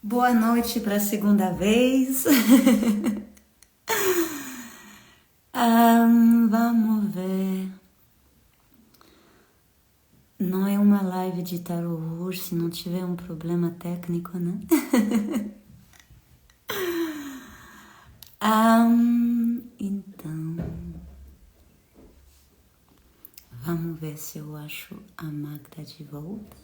Boa noite para a segunda vez. Vamos ver. Não é uma live de tarô hoje, se não tiver um problema técnico, né? Então, vamos ver se eu acho a Magda de volta.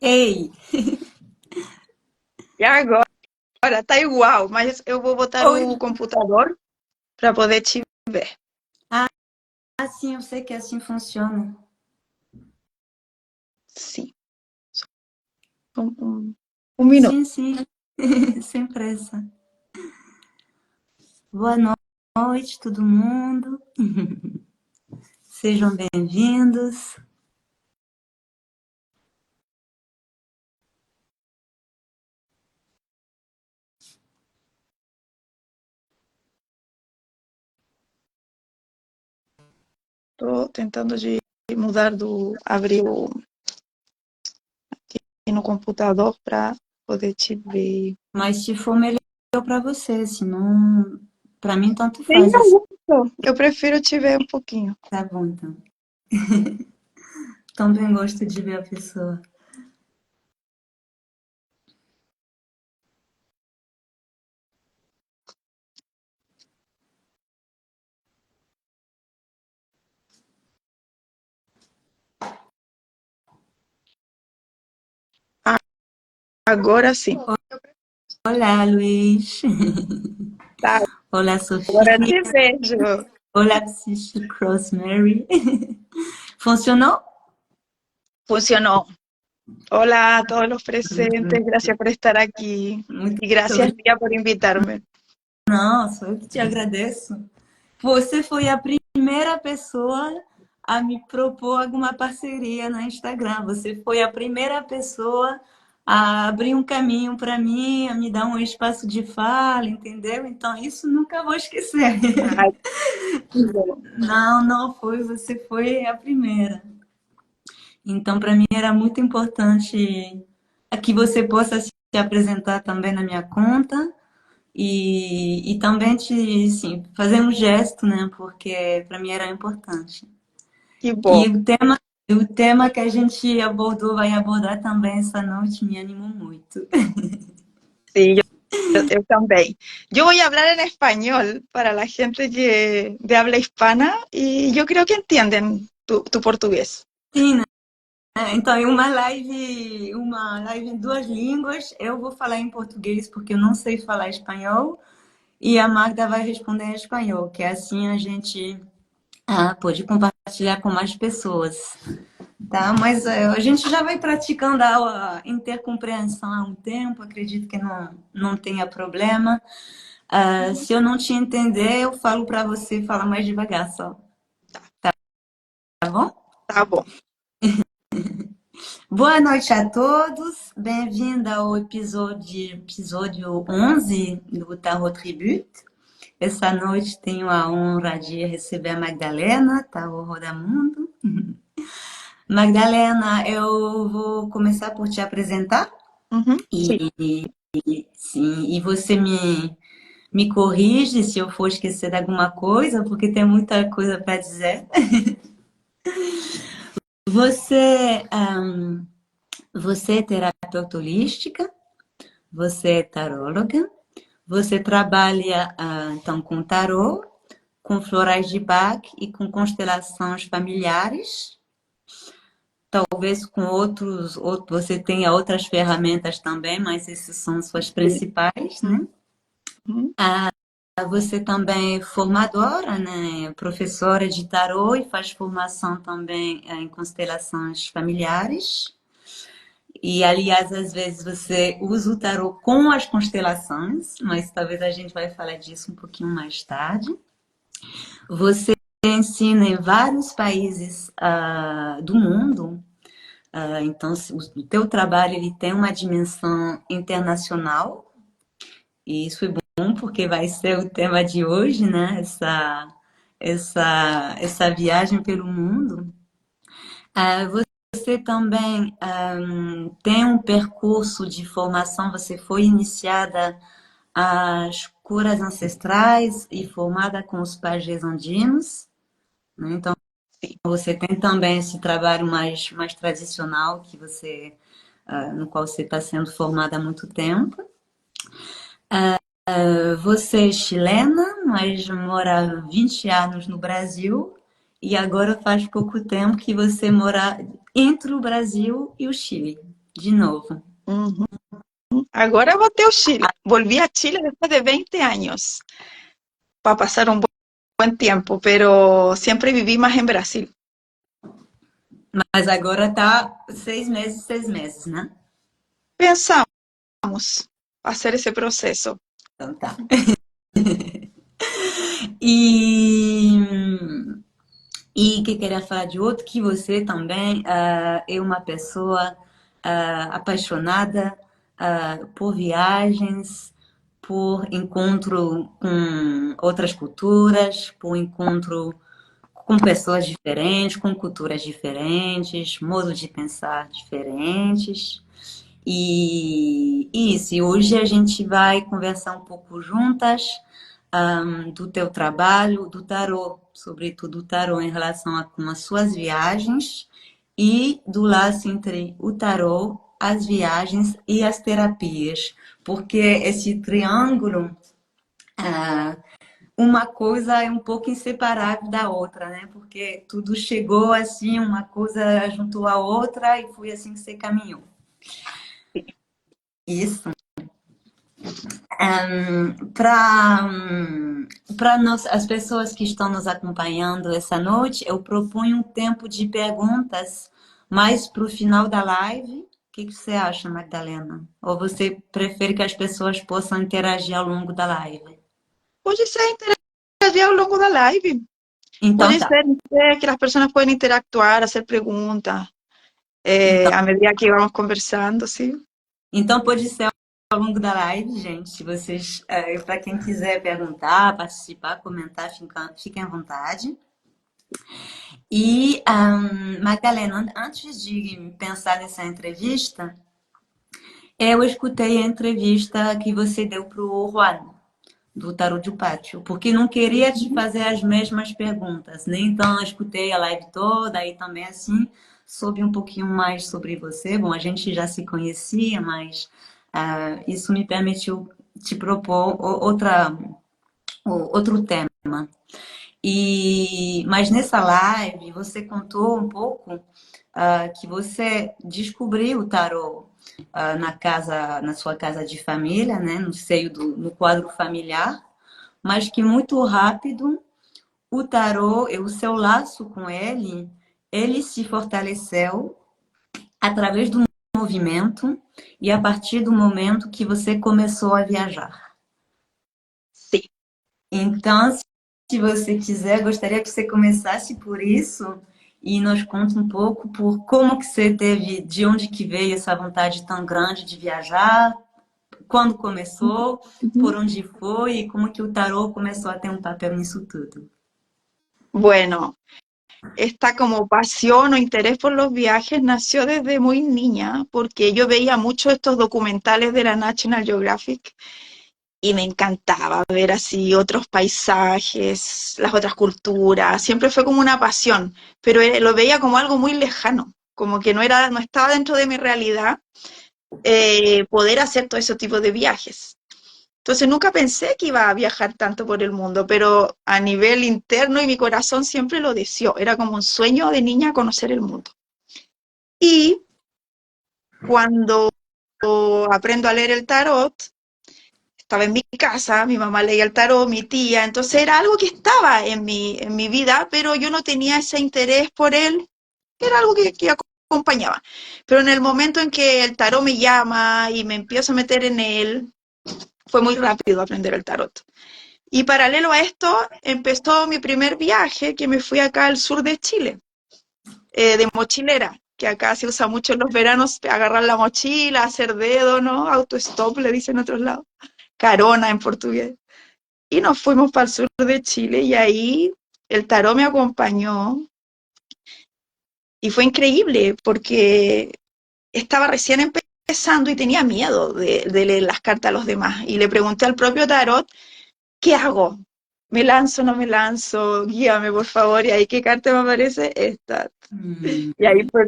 Ei! E agora tá igual, mas eu vou botar Oi! o computador para poder te ver. Sim, eu sei que assim funciona. Sim. Um minuto. Sim, sim. Sem pressa. Boa noite, todo mundo. Sejam bem-vindos. Tô tentando de mudar abrir aqui no computador para poder te ver. Mas se for melhor para você, senão, para mim tanto Sim, faz assim. eu prefiro te ver um pouquinho. Tá bom, então. Também gosto de ver a pessoa. Agora sim. Olá, Luiz. Tá, Olá, agora Sofia. te vejo. Olá, Psychic Rosemary. Funcionou? Funcionó. Hola a todos los presentes, gracias por estar aquí Muito y gracias, obrigada. Lía, por invitarme. Não, sou eu que te agradeço. Você foi a primeira pessoa a me propor alguma parceria no Instagram. Você foi a primeira pessoa a abrir um caminho para mim, a me dar um espaço de fala, entendeu? Então, isso nunca vou esquecer. Ay, bueno. Não, não foi, você foi a primeira. Então, para mim era muito importante que você possa se apresentar também na minha conta e também te, sim, fazer um gesto, né? Porque para mim era importante. Y E vos. o tema que a gente abordou, vai abordar também essa noite, me animou muito. Sí, yo también. Yo voy a hablar en español para la gente de habla hispana y yo creo que entienden tu portugués. Sim, né? Então, em uma live em duas línguas, eu vou falar em português porque eu não sei falar espanhol e a Magda vai responder em espanhol, que assim a gente pode compartilhar com mais pessoas. Tá, mas a gente já vai praticando a intercompreensão há um tempo, acredito que não tenha problema. Se eu não te entender, eu falo para você falar mais devagar só, tá bom? Tá bom. Boa noite a todos, bem-vinda ao episódio 11 do Tarot Tribute. Essa noite tenho a honra de receber a Magdalena, Tarot Rodamundo. Magdalena, eu vou começar por te apresentar. Sí. Sim, e você me corrige se eu for esquecer de alguma coisa, porque tem muita coisa para dizer. Você, você é terapeuta holística, você é taróloga, você trabalha então com tarô, com florais de Bach e com constelações familiares. talvez com você tenha outras ferramentas também, mas essas são suas Sí. principais, né? Ujú, ujú. Você também é formadora, né? Professora de tarô e faz formação também em constelações familiares. E, aliás, às vezes você usa o tarô com as constelações, mas talvez a gente vai falar disso um pouquinho mais tarde. Você ensina em vários países do mundo. Então, o teu trabalho ele tem uma dimensão internacional, e isso é bom porque vai ser o tema de hoje, né? Essa viagem pelo mundo. Você também tem um percurso de formação, você foi iniciada às curas ancestrais e formada com os pajés andinos, né? Então, Sí. você tem também esse trabalho mais tradicional no qual você está sendo formada há muito tempo. Você é chilena, mas mora há 20 anos no Brasil e agora faz pouco tempo que você mora entre o Brasil e o Chile, de novo. Ujú. Agora voltei ao Chile. Volví a Chile después de 20 años para pasar un buen tiempo, pero siempre viví más en Brasil. Mas agora tá 6 meses, né? Pensamos hacer ese proceso. Então tá. E que queria falar de outro, que você também é uma pessoa apaixonada por viagens, por encontro com outras culturas, por encontro com pessoas diferentes, com culturas diferentes, modos de pensar diferentes. E isso, e hoje a gente vai conversar um pouco juntas do teu trabalho, do tarô, sobretudo o tarô em relação com as suas viagens e do laço entre o tarô, as viagens e as terapias, porque esse triângulo, ah, uma coisa é um pouco inseparável da outra, né? Porque tudo chegou assim, uma coisa juntou a outra e foi assim que você caminhou. Isso. Para as pessoas que estão nos acompanhando essa noite, eu proponho um tempo de perguntas mais para o final da live. O que você acha, Magdalena? Ou você prefere que as pessoas possam interagir ao longo da live? Puede ser interagir ao longo da live. Então Puede tá. ser que las personas pueden interactuar, hacer preguntas Então, a medida que vamos conversando, ¿sí? então pode ser ao longo da live, gente. Vocês, para quem quiser perguntar, participar, comentar, fiquem à vontade. E, Magdalena, antes de pensar nessa entrevista, eu escutei a entrevista que você deu para o Juan, do Tarot de Pátio, porque não queria te Ujú, fazer as mesmas perguntas, né? Então, eu escutei a live toda e também, assim, soube um pouquinho mais sobre você. Bom, a gente já se conhecia, mas isso me permitiu te propor outro tema. Mas nessa live você contou um pouco que você descobriu o tarô na sua casa de família, né, no quadro familiar, mas que muito rápido o tarô e o seu laço com ele se fortaleceu através do movimento e a partir do momento que você começou a viajar. sí. Então, se você quiser, gostaria que você começasse por isso e nos conte um pouco por como que você teve, de onde que veio essa vontade tão grande de viajar, quando começou, por Ujú. onde foi e como que o tarô começou a ter um papel nisso tudo. Bueno, esta como pasión o interés por los viajes nació desde muy niña, porque yo veía mucho estos documentales de la National Geographic y me encantaba ver así otros paisajes, las otras culturas, siempre fue como una pasión, pero lo veía como algo muy lejano, como que no estaba dentro de mi realidad poder hacer todo ese tipo de viajes. Entonces nunca pensé que iba a viajar tanto por el mundo, pero a nivel interno y mi corazón siempre lo deseó. Era como un sueño de niña conocer el mundo. Y cuando aprendo a leer el tarot, estaba en mi casa, mi mamá leía el tarot, mi tía, entonces era algo que estaba en mi vida, pero yo no tenía ese interés por él, era algo que acompañaba. Pero en el momento en que el tarot me llama y me empiezo a meter en él, fue muy rápido aprender el tarot. Y paralelo a esto, empezó mi primer viaje, que me fui acá al sur de Chile, de mochilera, que acá se usa mucho en los veranos, agarrar la mochila, hacer dedo, ¿no? Autostop, le dicen en otros lados, carona en portugués. Y nos fuimos para el sur de Chile y ahí el tarot me acompañó y fue increíble porque estaba recién empezando y tenía miedo de leer las cartas a los demás. Y le pregunté al propio tarot, ¿qué hago? ¿Me lanzo, no me lanzo? Guíame, por favor. Y ahí, ¿qué carta me aparece? Esta. Hum. Y ahí fue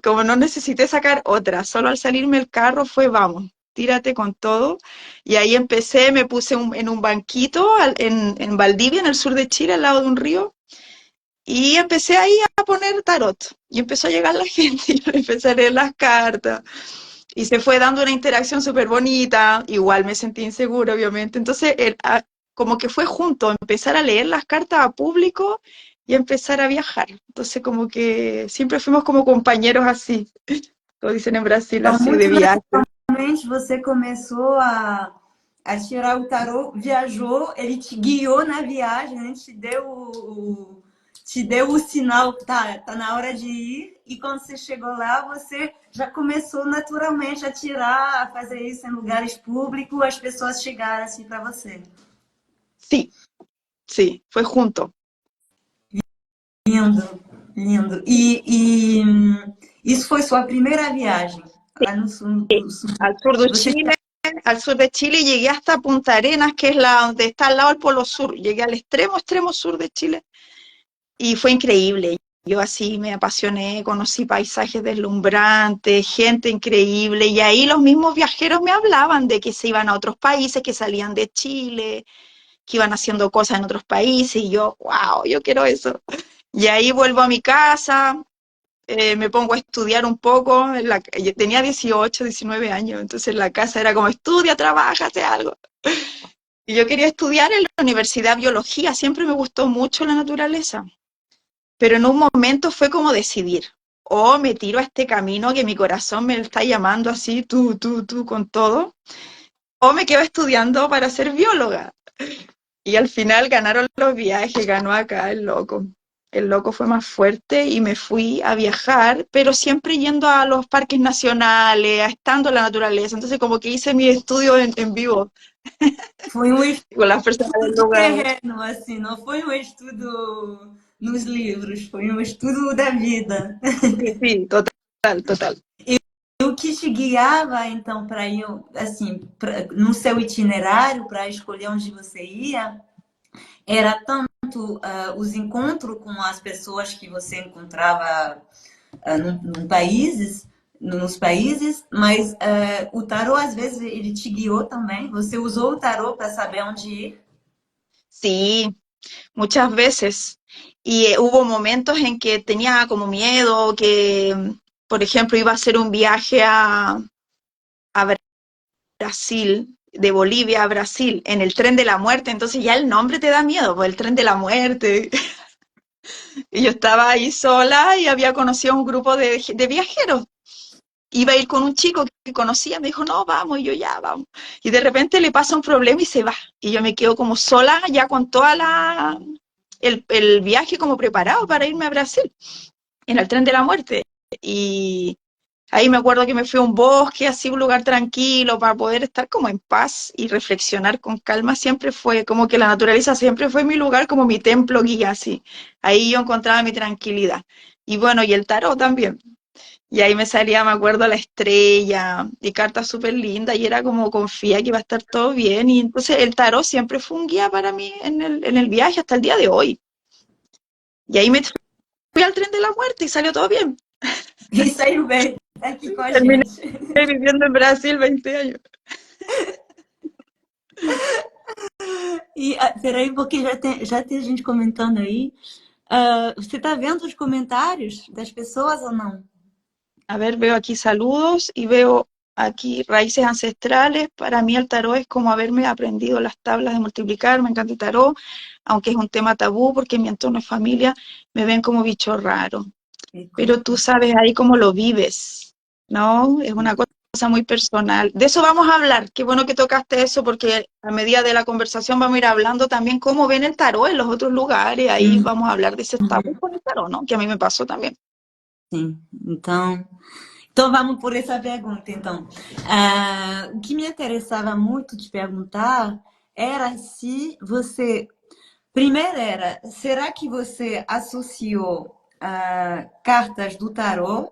como no necesité sacar otra. Solo al salirme el carro fue, vamos, tírate con todo. Y ahí empecé, me puse en un banquito en Valdivia, en el sur de Chile, al lado de un río. Y empecé ahí a poner tarot. Y empezó a llegar la gente y yo empecé a leer las cartas. Y se fue dando una interacción súper bonita, igual me sentí insegura, obviamente. Entonces, como que fue junto, empezar a leer las cartas a público y empezar a viajar. Entonces, como que siempre fuimos como compañeros así, como dicen en Brasil, Então, así de muito viaje. naturalmente, você começou a tirar o tarô, viajou, ele te guiou na viagem, né? Te deu o sinal, tá na hora de ir. E quando você chegou lá, você já começou naturalmente a tirar, a fazer isso em lugares públicos, as pessoas chegaram assim para você. Sí, sí, fue junto. Lindo, lindo. Isso foi sua primeira viagem lá no sul, no sul. Al sur de Você Chile, al sur de Chile llegué hasta Punta Arenas, que es la donde está al lado del Polo Sur. Llegué al extremo, extremo sur de Chile. Y fue increíble. Yo así me apasioné, conocí paisajes deslumbrantes, gente increíble, y ahí los mismos viajeros me hablaban de que se iban a otros países, que salían de Chile, que iban haciendo cosas en otros países, y yo, wow, yo quiero eso. Y ahí vuelvo a mi casa, me pongo a estudiar un poco, yo tenía 18, 19 años, entonces la casa era como estudia, trabaja, hace algo. Y yo quería estudiar en la universidad biología, siempre me gustó mucho la naturaleza. Pero en un momento fue como decidir, o me tiro a este camino que mi corazón me está llamando así, tú, con todo, o me quedo estudiando para ser bióloga. Y al final ganaron los viajes, ganó acá el loco. El loco fue más fuerte y me fui a viajar, pero siempre yendo a los parques nacionales, estando en la naturaleza. Entonces como que hice mi estudio en vivo, foi um con las personas estudo del de lugar. terreno, assim, não foi um estudo nos livros, foi um estudo da vida. Sí, sí, total, total. E o que te guiava, então, para ir, assim, no seu itinerário, para escolher onde você ia, era tanto os encontros com as pessoas que você encontrava nos países, mas o tarô, às vezes, ele te guiou também. Você usou o tarô para saber onde ir. Sí, muchas veces. Y hubo momentos en que tenía como miedo, que, por ejemplo, iba a hacer un viaje a Brasil, de Bolivia a Brasil, en el tren de la muerte, entonces ya el nombre te da miedo, pues el tren de la muerte. Y yo estaba ahí sola y había conocido a un grupo de viajeros. Iba a ir con un chico que conocía, me dijo, no, vamos, y yo ya, vamos. Y de repente le pasa un problema y se va. Y yo me quedo como sola, ya con toda el viaje como preparado para irme a Brasil, en el tren de la muerte. Y ahí me acuerdo que me fui a un bosque, así un lugar tranquilo, para poder estar como en paz y reflexionar con calma. Siempre fue como que la naturaleza siempre fue mi lugar, como mi templo guía, así. Ahí yo encontraba mi tranquilidad. Y bueno, y el tarot también. Y ahí me salía, me acuerdo, la estrella y cartas súper lindas y era como confía que iba a estar todo bien. Y entonces el tarot siempre fue un guía para mí en el viaje hasta el día de hoy. Y ahí me fui al tren de la muerte y salió todo bien. E saiu bem, tá aqui com a Terminé gente. viviendo en Brasil 20 años. E peraí, porque já tem gente comentando aí. Você tá vendo os comentários das pessoas ou não? A ver, veo aquí saludos y veo aquí raíces ancestrales. Para mí el tarot es como haberme aprendido las tablas de multiplicar. Me encanta el tarot, aunque es un tema tabú porque en mi entorno de familia me ven como bicho raro. Pero tú sabes ahí cómo lo vives, ¿no? Es una cosa muy personal. De eso vamos a hablar. Qué bueno que tocaste eso porque a medida de la conversación vamos a ir hablando también cómo ven el tarot en los otros lugares. Ahí Sim, vamos a hablar de ese tabú con el tarot, ¿no? Que a mí me pasó también. sim. Então vamos por essa pergunta, então. O que me interessava muito te perguntar era se você. Primeiro era, será que você associou cartas do tarô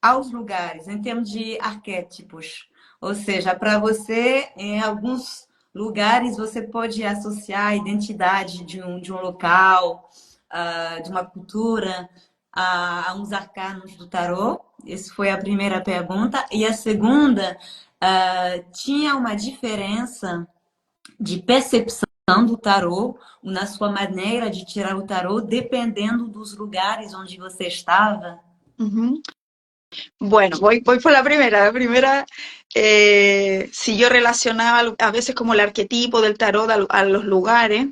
aos lugares, em termos de arquétipos? Ou seja, para você, em alguns lugares, você pode associar a identidade de um local, de uma cultura, a uns arcanos do tarô? Essa foi a primeira pergunta. E a segunda, tinha uma diferença de percepção do tarô, na sua maneira de tirar o tarô, dependendo dos lugares onde você estava? Ujú. Bueno, voy por la primera. La primera, si yo relacionaba a veces como el arquetipo del tarot a los lugares,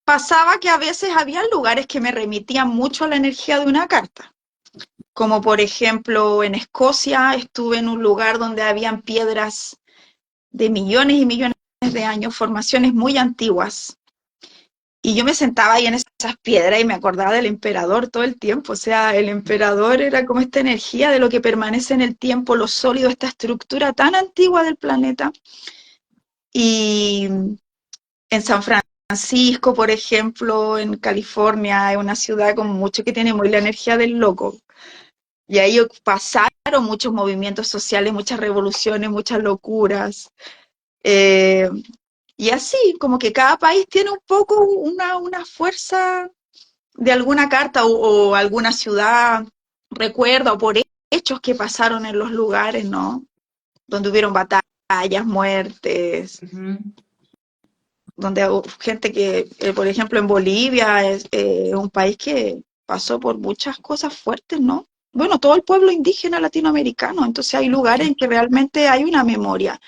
pasaba que a veces había lugares que me remitían mucho a la energía de una carta. Como por ejemplo en Escocia estuve en un lugar donde habían piedras de millones y millones de años, formaciones muy antiguas. Y yo me sentaba ahí en esas piedras y me acordaba del emperador todo el tiempo. O sea, el emperador era como esta energía de lo que permanece en el tiempo, lo sólido, esta estructura tan antigua del planeta. Y en San Francisco, por ejemplo, en California, es una ciudad como mucho que tiene muy la energía del loco. Y ahí pasaron muchos movimientos sociales, muchas revoluciones, muchas locuras. Eh, y así, como que cada país tiene un poco una fuerza de alguna carta o alguna ciudad, recuerda, o por hechos que pasaron en los lugares, ¿no? Donde hubieron batallas, muertes, Uhum. donde hubo gente que, por ejemplo, en Bolivia es un país que pasó por muchas cosas fuertes, ¿no? Bueno, todo el pueblo indígena latinoamericano, entonces hay lugares en que realmente hay una memoria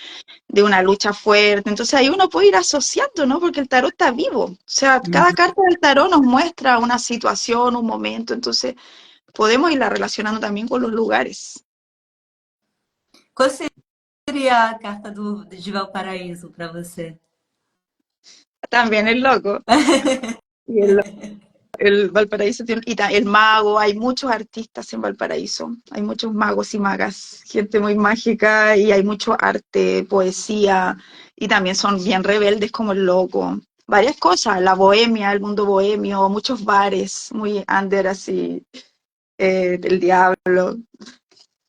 de una lucha fuerte. Entonces ahí uno puede ir asociando, ¿no? Porque el tarot está vivo. O sea, cada carta del tarot nos muestra una situación, un momento. Entonces podemos irla relacionando también con los lugares. Qual seria a carta de Valparaíso para você? También es loco. Y el Valparaíso tiene, el mago, hay muchos artistas en Valparaíso, hay muchos magos y magas, gente muy mágica y hay mucho arte, poesía y también son bien rebeldes como el loco. Varias cosas, la bohemia, el mundo bohemio, muchos bares, muy under así, del diablo.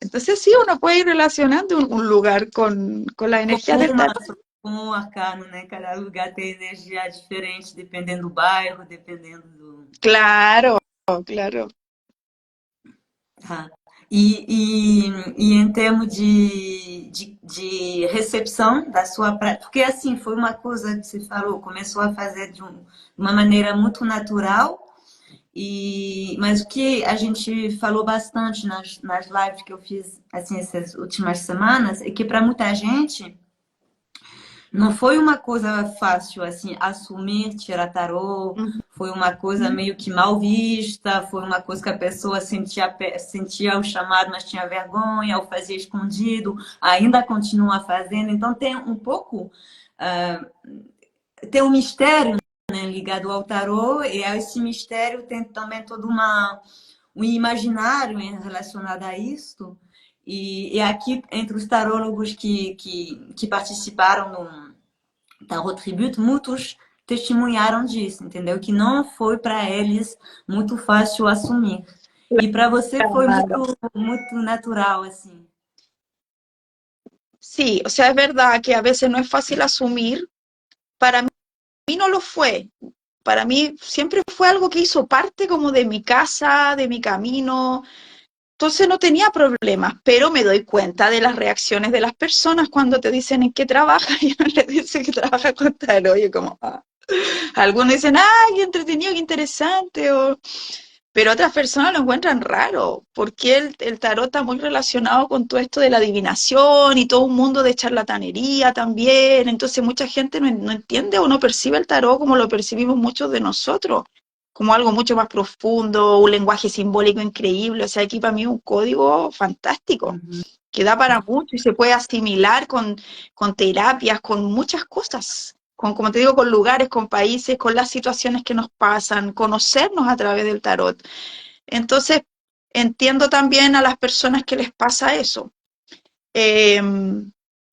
Entonces sí, uno puede ir relacionando un lugar con las energías del Uma, tarot. um arcano, né? Cada lugar tem energia diferente, dependendo do bairro, dependendo do. Claro, claro. Tá. E em termos de recepção da sua prática, porque assim, foi uma coisa que você falou, começou a fazer de uma maneira muito natural, mas o que a gente falou bastante nas lives que eu fiz assim, essas últimas semanas é que para muita gente não foi uma coisa fácil, assim, assumir tirar tarô, foi uma coisa meio que mal vista, foi uma coisa que a pessoa sentia o chamado, mas tinha vergonha, ou fazia escondido, ainda continua fazendo. Então tem um pouco, tem um mistério, né, ligado ao tarô, e esse mistério tem também todo um imaginário relacionado a isso. E aqui, entre os tarólogos que participaram no Tarot Tribute, muitos testemunharam disso, entendeu? Que não foi para eles muito fácil assumir. E para você foi Claro. muito natural, assim. Sí, o sea, es verdad que a veces no es fácil asumir. Para mí no lo fue. Para mí siempre fue algo que hizo parte como de mi casa, de mi camino. Entonces no tenía problemas, pero me doy cuenta de las reacciones de las personas cuando te dicen en qué trabaja y uno le dice que trabaja con tarot. Y yo como, ah. Algunos dicen, ay, qué entretenido, qué interesante. pero otras personas lo encuentran raro, porque el tarot está muy relacionado con todo esto de la adivinación y todo un mundo de charlatanería también. Entonces mucha gente no entiende o no percibe el tarot como lo percibimos muchos de nosotros, como algo mucho más profundo, un lenguaje simbólico increíble. O sea, aquí para mí es un código fantástico, Uhum. que da para mucho y se puede asimilar con terapias, con muchas cosas. Con, como te digo, con lugares, con países, con las situaciones que nos pasan, conocernos a través del tarot. Entonces, entiendo también a las personas que les pasa eso. Eh,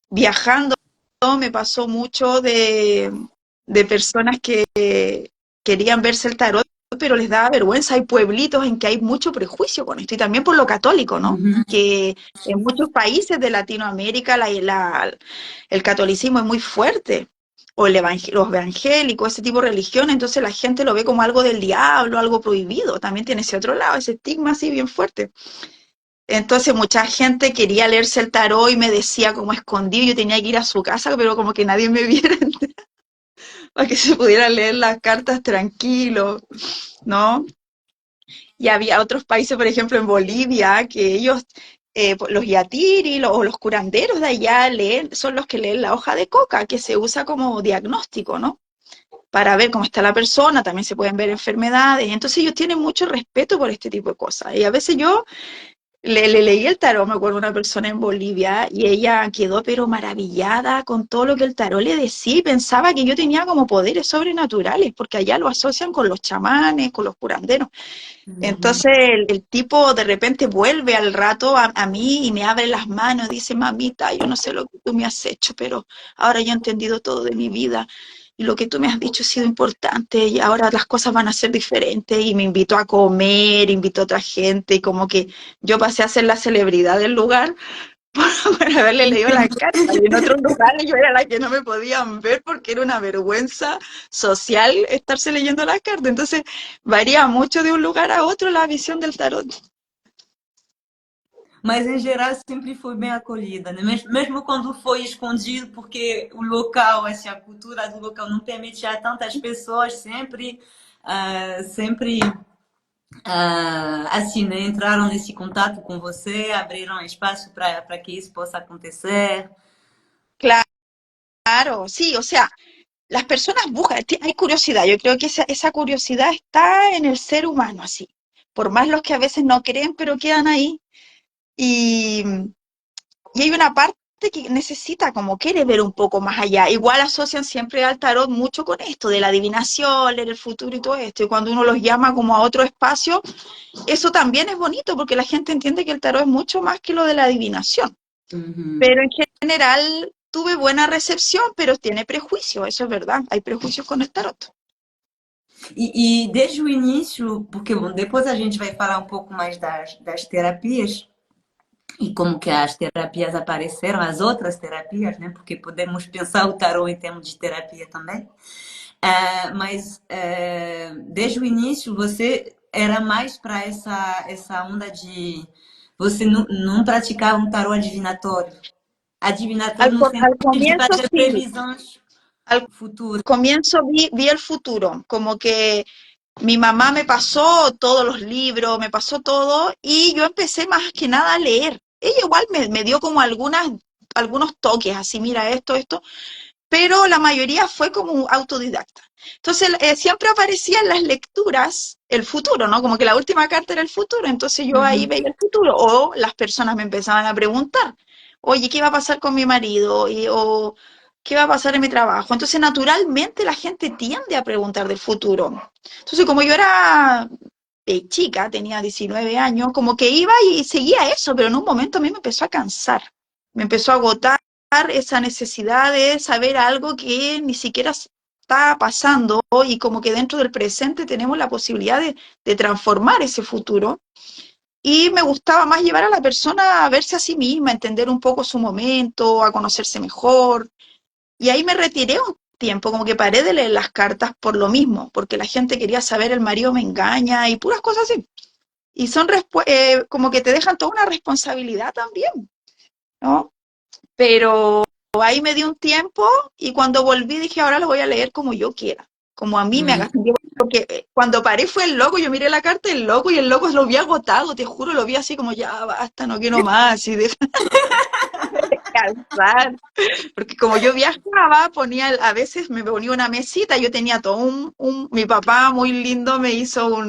Viajando me pasó mucho de personas que querían verse el tarot, pero les daba vergüenza. Hay pueblitos en que hay mucho prejuicio con esto, y también por lo católico, ¿no? Uhum. Que en muchos países de Latinoamérica el catolicismo es muy fuerte, o los evangélicos, ese tipo de religión, entonces la gente lo ve como algo del diablo, algo prohibido. También tiene ese otro lado, ese estigma así bien fuerte. Entonces mucha gente quería leerse el tarot y me decía como escondido, yo tenía que ir a su casa, pero como que nadie me viera para que se pudiera leer las cartas tranquilo, ¿no? Y había otros países, por ejemplo en Bolivia, que ellos, los yatiri o los curanderos de allá son los que leen la hoja de coca, que se usa como diagnóstico, ¿no? Para ver cómo está la persona, también se pueden ver enfermedades. Entonces ellos tienen mucho respeto por este tipo de cosas. Y a veces yo le leí el tarot, me acuerdo, a una persona en Bolivia, y ella quedó pero maravillada con todo lo que el tarot le decía y pensaba que yo tenía como poderes sobrenaturales, porque allá lo asocian con los chamanes, con los curanderos. Uhum. Entonces el tipo de repente vuelve al rato a mí y me abre las manos y dice, mamita, yo no sé lo que tú me has hecho, pero ahora yo he entendido todo de mi vida y lo que tú me has dicho ha sido importante y ahora las cosas van a ser diferentes y me invitó a comer, invitó a otra gente y como que yo pasé a ser la celebridad del lugar por haberle leído la carta. Y en otros lugares yo era la que no me podían ver porque era una vergüenza social estarse leyendo la carta. Entonces varía mucho de un lugar a otro la visión del tarot. Mas em geral sempre foi bem acolhida, né? Mesmo quando foi escondido, porque o local, assim, a cultura do local não permitia tantas pessoas, sempre assim, né? Entraram nesse contato com você, abriram espaço para que isso possa acontecer. Claro, sí, o sea, las personas buscan, hay curiosidad, yo creo que esa curiosidad está en el ser humano así, por más los que a veces no creen, pero quedan ahí. Y, y hay una parte que necesita, como quiere ver un poco más allá. Igual asocian siempre al tarot mucho con esto, de la adivinación, leer el futuro y todo esto. Y cuando uno los llama como a otro espacio, eso también es bonito porque la gente entiende que el tarot es mucho más que lo de la adivinación. Uhum. Pero en general tuve buena recepción, pero tiene prejuicio, eso es verdad. Hay prejuicios con el tarot. E desde o início, porque bom, depois a gente vai falar um pouco mais das terapias e como que as terapias apareceram, as outras terapias, né? Porque podemos pensar o tarô em termos de terapia também. Mas desde o início você era mais para essa onda de você não praticava um tarô adivinatório. Adivinatório no Al sentido de comienzo fazer sí, previsões al futuras. comienzo vi el futuro, como que mi mamá me pasó todos los libros, me pasó todo y yo empecé más que nada a leer. Ella igual me dio como algunos toques, así, mira esto, pero la mayoría fue como autodidacta. Entonces, siempre aparecía en las lecturas el futuro, ¿no? Como que la última carta era el futuro, entonces yo ahí Uhum. veía el futuro, o las personas me empezaban a preguntar, oye, ¿qué va a pasar con mi marido? O ¿qué va a pasar en mi trabajo? Entonces, naturalmente la gente tiende a preguntar del futuro. Entonces, como yo era chica, tenía 19 años, como que iba y seguía eso, pero en un momento a mí me empezó a cansar, me empezó a agotar esa necesidad de saber algo que ni siquiera está pasando y como que dentro del presente tenemos la posibilidad de transformar ese futuro. Y me gustaba más llevar a la persona a verse a sí misma, a entender un poco su momento, a conocerse mejor. Y ahí me retiré un tiempo, como que paré de leer las cartas por lo mismo, porque la gente quería saber el marido me engaña y puras cosas así. Y son como que te dejan toda una responsabilidad también, ¿no? Pero ahí me di un tiempo y cuando volví dije, ahora lo voy a leer como yo quiera, como a mí me haga Hum. sentido. porque cuando paré fue el loco, yo miré la carta del loco y el loco lo vi agotado, te juro, lo vi así como ya basta, no quiero más, y déjame descansar. Porque como yo viajaba, ponía, a veces me ponía una mesita, yo tenía todo mi papá muy lindo me hizo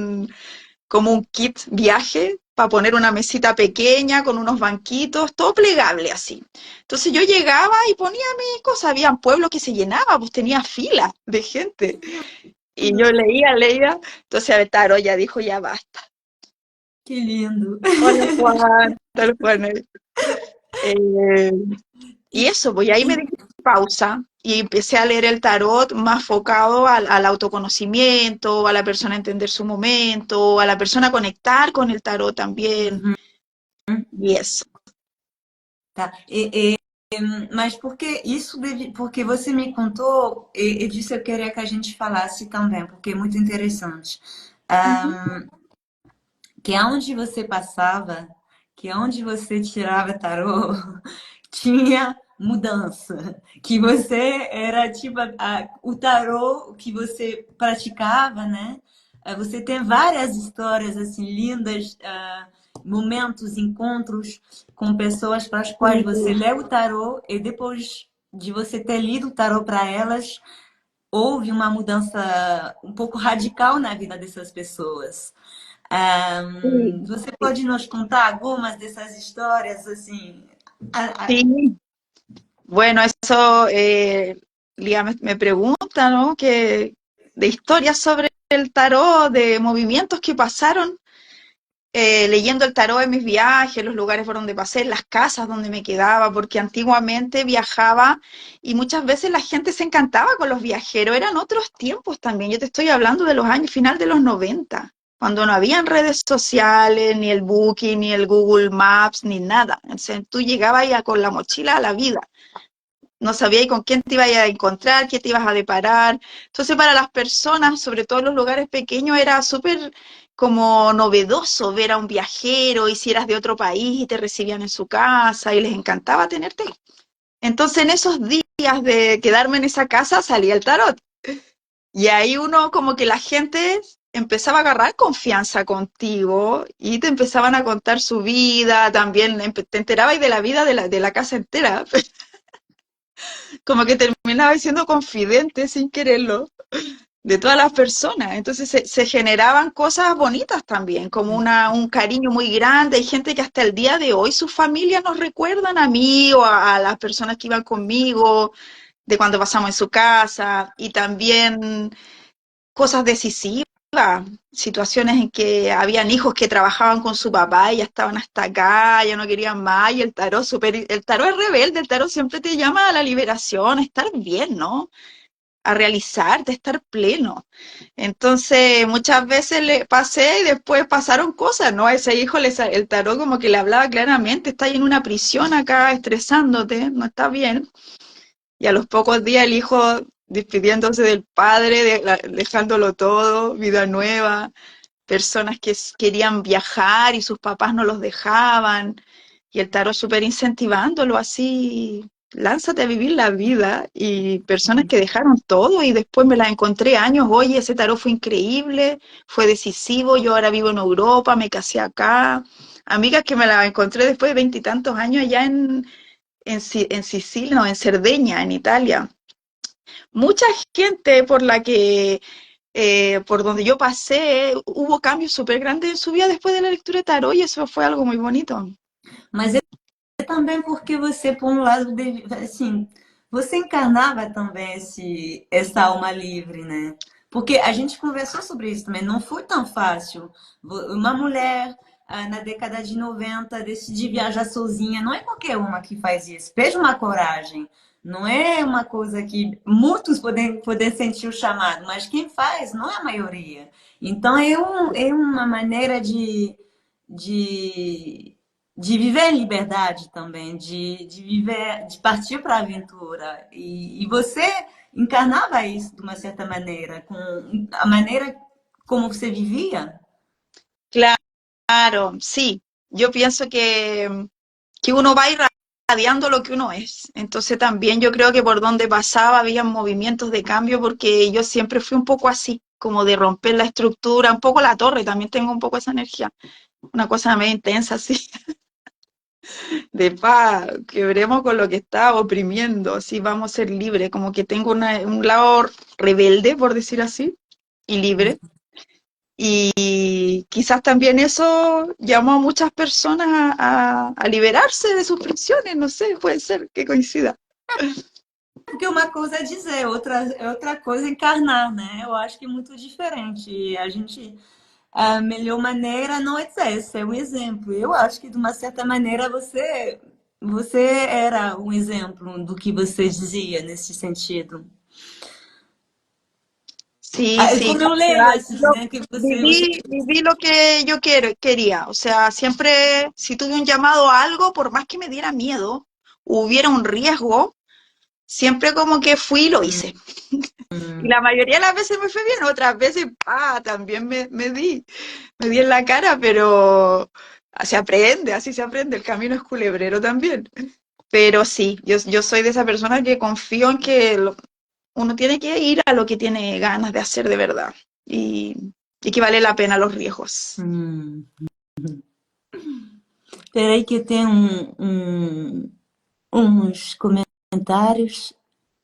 como un kit viaje para poner una mesita pequeña con unos banquitos, todo plegable así. Entonces yo llegaba y ponía mis cosas, había pueblos que se llenaba, pues tenía fila de gente. Y yo leía, entonces el tarot ya dijo, ya basta. Que lindo. Hola Juan, tal Juan. Eh, y E, eso, pues y ahí me e- di pausa y empecé a leer el tarot más focado al autoconocimiento, a la persona entender su momento, a la persona conectar con el tarot también. Uhum, Y eso. tá. Mas porque isso porque você me contou e disso eu queria que a gente falasse também, porque é muito interessante. Ujú. Que aonde você passava, que aonde você tirava tarô, tinha mudança. Que você era tipo o tarô que você praticava, né? Você tem várias histórias assim lindas, momentos, encontros com pessoas para as quais você Sí, lê o tarô e depois de você ter lido o tarô para elas, houve uma mudança um pouco radical na vida dessas pessoas. sí, Você pode nos contar algumas dessas histórias assim? sí. Bueno, eso, Lía me pregunta, ¿no? Que de historias sobre el tarot, de movimientos que pasaron, leyendo el tarot en mis viajes, los lugares por donde pasé, las casas donde me quedaba, porque antiguamente viajaba y muchas veces la gente se encantaba con los viajeros, eran otros tiempos también, yo te estoy hablando de los años, final de los 90 cuando no habían redes sociales, ni el Booking, ni el Google Maps, ni nada. Entonces, tú llegabas ya con la mochila a la vida, no sabías con quién te ibas a encontrar, qué te ibas a deparar. Entonces, para las personas, sobre todo en los lugares pequeños, era súper como novedoso ver a un viajero y si eras de otro país y te recibían en su casa y les encantaba tenerte ahí. Entonces, en esos días de quedarme en esa casa salía el tarot. Y ahí uno como que la gente empezaba a agarrar confianza contigo y te empezaban a contar su vida, también te enterabas de la vida de la casa entera. Como que terminaba siendo confidente sin quererlo de todas las personas. Entonces se generaban cosas bonitas también, como un cariño muy grande. Hay gente que hasta el día de hoy sus familias nos recuerdan a mí o a las personas que iban conmigo, de cuando pasamos en su casa, y también cosas decisivas. Situaciones en que habían hijos que trabajaban con su papá y ya estaban hasta acá, ya no querían más, y el tarot es rebelde, el tarot siempre te llama a la liberación, a estar bien, ¿no? A realizarte, a estar pleno. Entonces, muchas veces le pasé y después pasaron cosas, ¿no? A ese hijo el tarot como que le hablaba claramente, está en una prisión acá estresándote, no está bien. Y a los pocos días el hijo despidiéndose del padre, dejándolo todo, vida nueva, personas que querían viajar y sus papás no los dejaban, y el tarot súper incentivándolo así, lánzate a vivir la vida, y personas que dejaron todo y después me las encontré años, oye, ese tarot fue increíble, fue decisivo, yo ahora vivo en Europa, me casé acá, amigas que me las encontré después de veintitantos años allá en Sicilia, no, en Cerdeña, en Italia. Mucha gente por donde yo pasé, hubo cambios súper grandes en su vida después de la lectura de tarot y eso fue algo muy bonito. Mas é também porque você, por um lado, assim, você encarnava também essa alma livre, né? Porque a gente conversou sobre isso também, não foi tão fácil. Uma mulher na década de 90 decidir viajar sozinha, não é qualquer uma que faz isso. Veja uma coragem. Não é uma coisa que muitos podem sentir o chamado, mas quem faz não é a maioria. Então é uma maneira de, de viver em liberdade também, de viver, de partir para a aventura. E você encarnava isso de uma certa maneira, com a maneira como você vivia. Claro, sí, yo pienso que uno va irradiando lo que uno es. Entonces también yo creo que por donde pasaba había movimientos de cambio porque yo siempre fui un poco así. como de romper la estructura, un poco la torre, también tengo un poco esa energía, una cosa medio intensa así, de quebremos con lo que está oprimiendo, así vamos a ser libres, como que tengo un lado rebelde, por decir así, y libre. Y quizás también eso llamó a muchas personas a liberarse de sus prisiones, no sé, puede ser que coincida. Porque uma coisa é dizer, outra coisa é encarnar, né? Eu acho que é muito diferente. E a gente, a melhor maneira não é dizer, é ser um exemplo. Eu acho que de uma certa maneira você era um exemplo do que você dizia nesse sentido. Sí, Ah, sí, como eu o sea, leio assim, yo né? Que você viví lo que yo quería, o sea, siempre si tuve un llamado a algo, por más que me diera miedo, hubiera un riesgo, siempre como que fui y lo hice. Y la mayoría de las veces me fue bien, otras veces, también me di en la cara, pero así se aprende, el camino es culebrero también. Pero sí, yo soy de esa persona que confío en que uno tiene que ir a lo que tiene ganas de hacer de verdad y que vale la pena los riesgos. Hum. Peraí que tem uns comentários.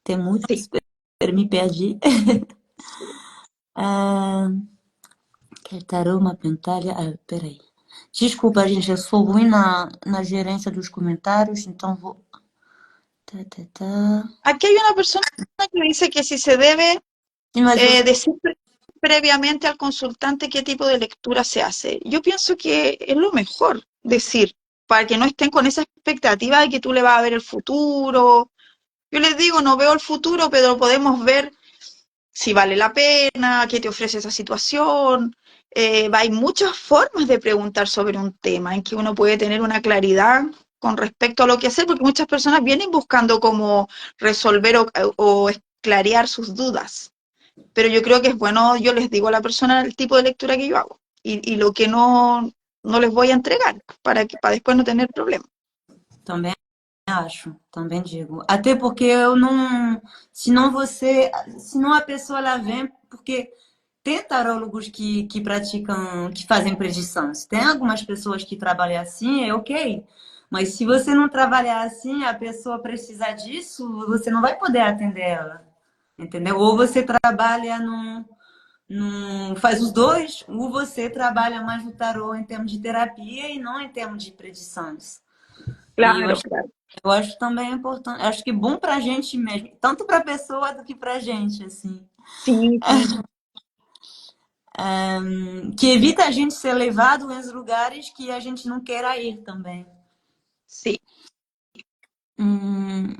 Tem Sí. muitos, me perdi. Ah, quer tarô, uma pentalha. Ah, peraí. Desculpa, gente, eu sou ruim na gerência dos comentários, então vou. Tá, tá, tá. Aquí hay una persona que dice que si se debe Sim, mas você. decir previamente al consultante qué tipo de lectura se hace. Yo pienso que es lo mejor decir, para que no estén con esa expectativa de que tú le vas a ver el futuro. Yo les digo, no veo el futuro, pero podemos ver si vale la pena, qué te ofrece esa situación. Hay muchas formas de preguntar sobre un tema en que uno puede tener una claridad con respecto a lo que hacer, porque muchas personas vienen buscando cómo resolver o clarear sus dudas. Pero yo creo que es bueno, yo les digo a la persona el tipo de lectura que yo hago y lo que no les voy a entregar para después no tener problemas. Também acho, também digo. Até porque eu não. Senão você. Senão a pessoa ela vem. Porque tem tarólogos que praticam, que fazem predição. Se tem algumas pessoas que trabalham assim, é ok. Mas se você não trabalhar assim, a pessoa precisa disso, você não vai poder atender ela. Entendeu? Ou você trabalha faz os dois, ou você trabalha mais no tarô em termos de terapia e não em termos de predições. E Claro, claro. eu acho também importante, acho que bom pra gente mesmo, tanto pra pessoa do que pra gente, assim. Sí, sí, Que evita a gente ser levado em lugares que a gente não queira ir também. sí. Hum,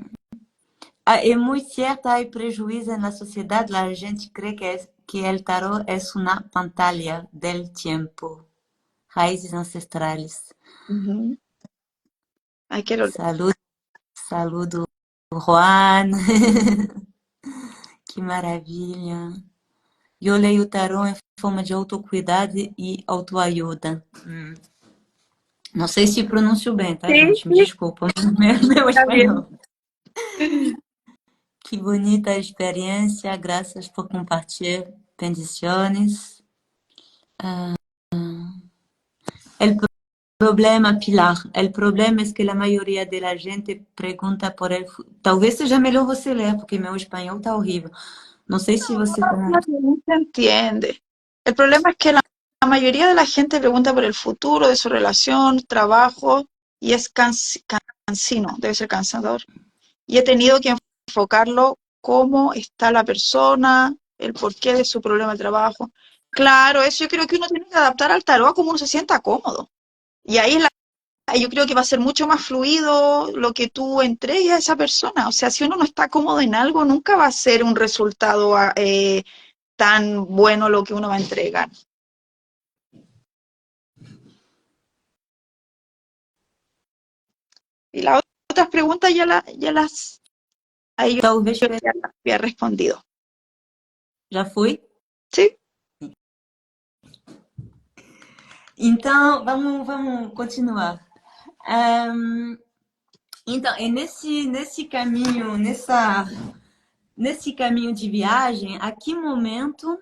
é muito certo, há prejuízo na sociedade, a gente crê que o tarot é uma pantalla del tiempo, raízes ancestrais. Ujú. Hay que lo Saludo, saludo, Juan. Que maravilha. Eu leio o tarot em forma de autocuidado e autoajuda. Não sei se pronuncio bem, tá, Sí, gente? Me sí, desculpa, meu está bien. espanhol. Que bonita experiência, graças por compartilhar. Bendiciones. El problema, Pilar, el problema é que a maioria da gente pergunta por ele. Talvez seja melhor você ler, porque meu espanhol tá horrível. Não sei se você tá. No, no se entiende. El problema es que la mayoría de la gente pregunta por el futuro de su relación, trabajo, y es cansino, debe ser cansador. Y he tenido que enfocarlo cómo está la persona, el porqué de su problema de trabajo. Claro, eso yo creo que uno tiene que adaptar al tarot a cómo uno se sienta cómodo. Y ahí es yo creo que va a ser mucho más fluido lo que tú entregues a esa persona. O sea, si uno no está cómodo en algo, nunca va a ser un resultado tan bueno lo que uno va a entregar. Y las otras preguntas ahí Talvez. yo ya las había respondido. Já fui? ¿Sí? Então, vamos continuar. Então, é nesse caminho, nesse caminho de viagem, a que momento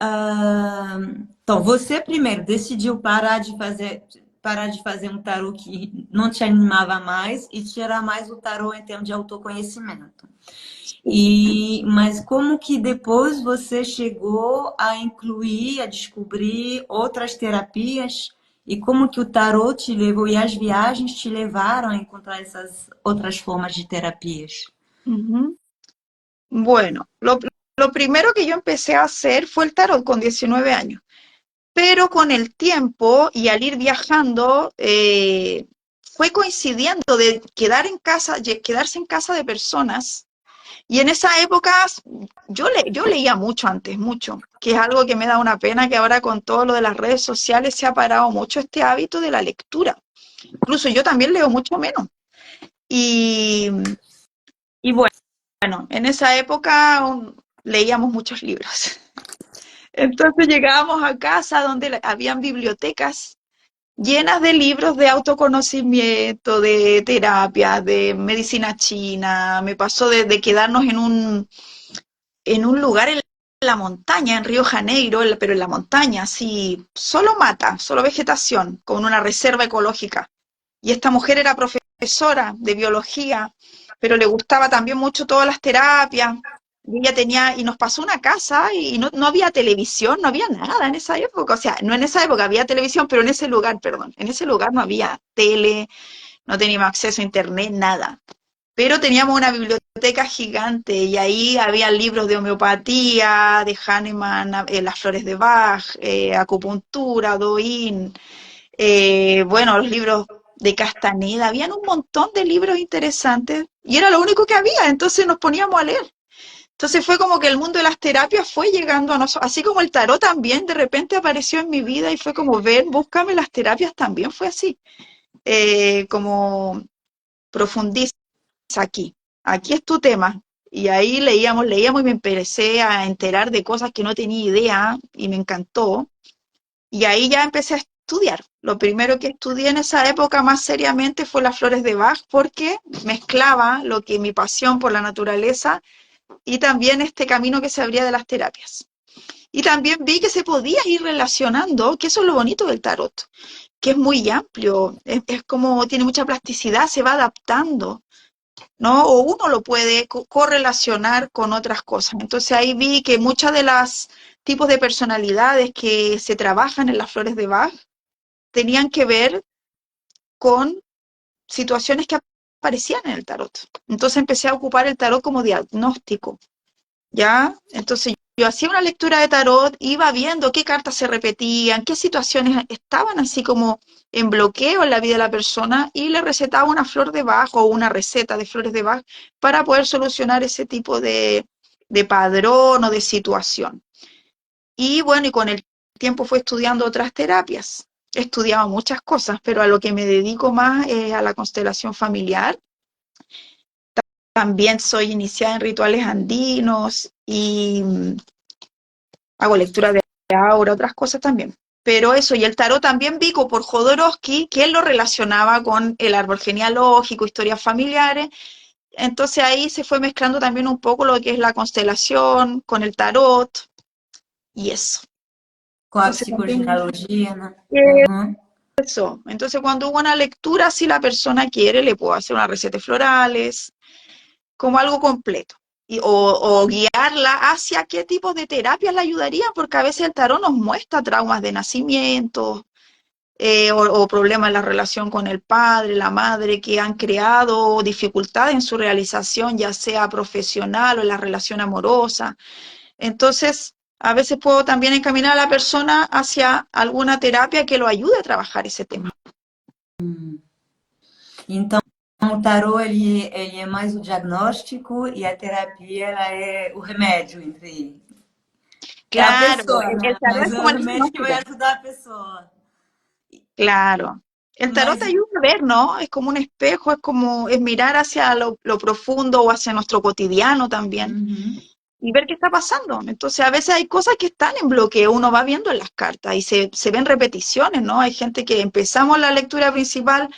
Então, você primeiro decidiu parar de fazer um tarô que não te animava mais e tirar mais o tarô em termos de autoconhecimento. Mas como que depois você chegou a incluir, a descobrir outras terapias e como que o tarô te levou e as viagens te levaram a encontrar essas outras formas de terapias? Ujú. Bueno, lo primero que yo empecé a hacer fue el tarot con 19 años, pero con el tiempo y al ir viajando, fue coincidiendo de quedarse en casa de personas. Y en esa época yo leía mucho antes, mucho, que es algo que me da una pena que ahora con todo lo de las redes sociales se ha parado mucho este hábito de la lectura. Incluso yo también leo mucho menos. Y, y bueno, en esa época leíamos muchos libros. Entonces llegábamos a casa donde habían bibliotecas llenas de libros de autoconocimiento, de terapia, de medicina china. Me pasó de quedarnos en un lugar en la montaña, en Río Janeiro, pero en la montaña, así, solo mata, solo vegetación, con una reserva ecológica. Y esta mujer era profesora de biología, pero le gustaba también mucho todas las terapias. Y ella tenía, y nos pasó una casa y no había televisión, no había nada en esa época. O sea, no en esa época había televisión, pero en ese lugar, perdón, en ese lugar no había tele, no teníamos acceso a internet, nada. Pero teníamos una biblioteca gigante y ahí había libros de homeopatía, de Hahnemann, las flores de Bach, acupuntura, Doin, bueno, los libros de Castaneda, habían un montón de libros interesantes y era lo único que había, entonces nos poníamos a leer. Entonces fue como que el mundo de las terapias fue llegando a nosotros, así como el tarot también de repente apareció en mi vida y fue como, ven, búscame las terapias, también fue así, como profundiza aquí, aquí es tu tema. Y ahí leíamos y me empecé a enterar de cosas que no tenía idea y me encantó. Y ahí ya empecé a estudiar. Lo primero que estudié en esa época más seriamente fue las flores de Bach porque mezclaba lo que mi pasión por la naturaleza y también este camino que se abría de las terapias. Y también vi que se podía ir relacionando, que eso es lo bonito del tarot, que es muy amplio, es como tiene mucha plasticidad, se va adaptando, ¿no? O uno lo puede correlacionar con otras cosas. Entonces ahí vi que muchas de las tipos de personalidades que se trabajan en las flores de Bach tenían que ver con situaciones que aparecían en el tarot. Entonces empecé a ocupar el tarot como diagnóstico, ¿ya? Entonces yo hacía una lectura de tarot, iba viendo qué cartas se repetían, qué situaciones estaban así como en bloqueo en la vida de la persona y le recetaba una flor de Bach o una receta de flores de Bach para poder solucionar ese tipo de padrón o de situación. Y bueno, y con el tiempo fue estudiando otras terapias. He estudiado muchas cosas, pero a lo que me dedico más es a la constelación familiar. También soy iniciada en rituales andinos y hago lectura de aura, otras cosas también. Pero eso, y el tarot también vi por Jodorowsky, que él lo relacionaba con el árbol genealógico, historias familiares. Entonces ahí se fue mezclando también un poco lo que es la constelación con el tarot y eso. Com a Entonces también psicogenealogia, né? Uhum. eso. Entonces cuando hubo una lectura, si la persona quiere, le puedo hacer unas recetas florales, como algo completo. O guiarla hacia qué tipo de terapias la ayudaría, porque a veces el tarot nos muestra traumas de nacimiento o problemas en la relación con el padre, la madre, que han creado dificultades en su realización, ya sea profesional o en la relación amorosa. Entonces, a veces puedo también encaminar a la persona hacia alguna terapia que lo ayude a trabajar ese tema. Então, o tarô ele é mais o diagnóstico e a terapia ela é o remédio entre é a Claro, pessoa, el né? tarot Mas es é como o el remédio que vai diagnóstico. ajudar a pessoa. Claro. El tarot Mas te ayuda a ver, ¿no? Es como un espejo, es como es mirar hacia lo profundo o hacia nuestro cotidiano también uhum. y ver qué está pasando. Entonces, a veces hay cosas que están en bloqueo, uno va viendo en las cartas y se ven repeticiones, ¿no? Hay gente que empezamos la lectura principal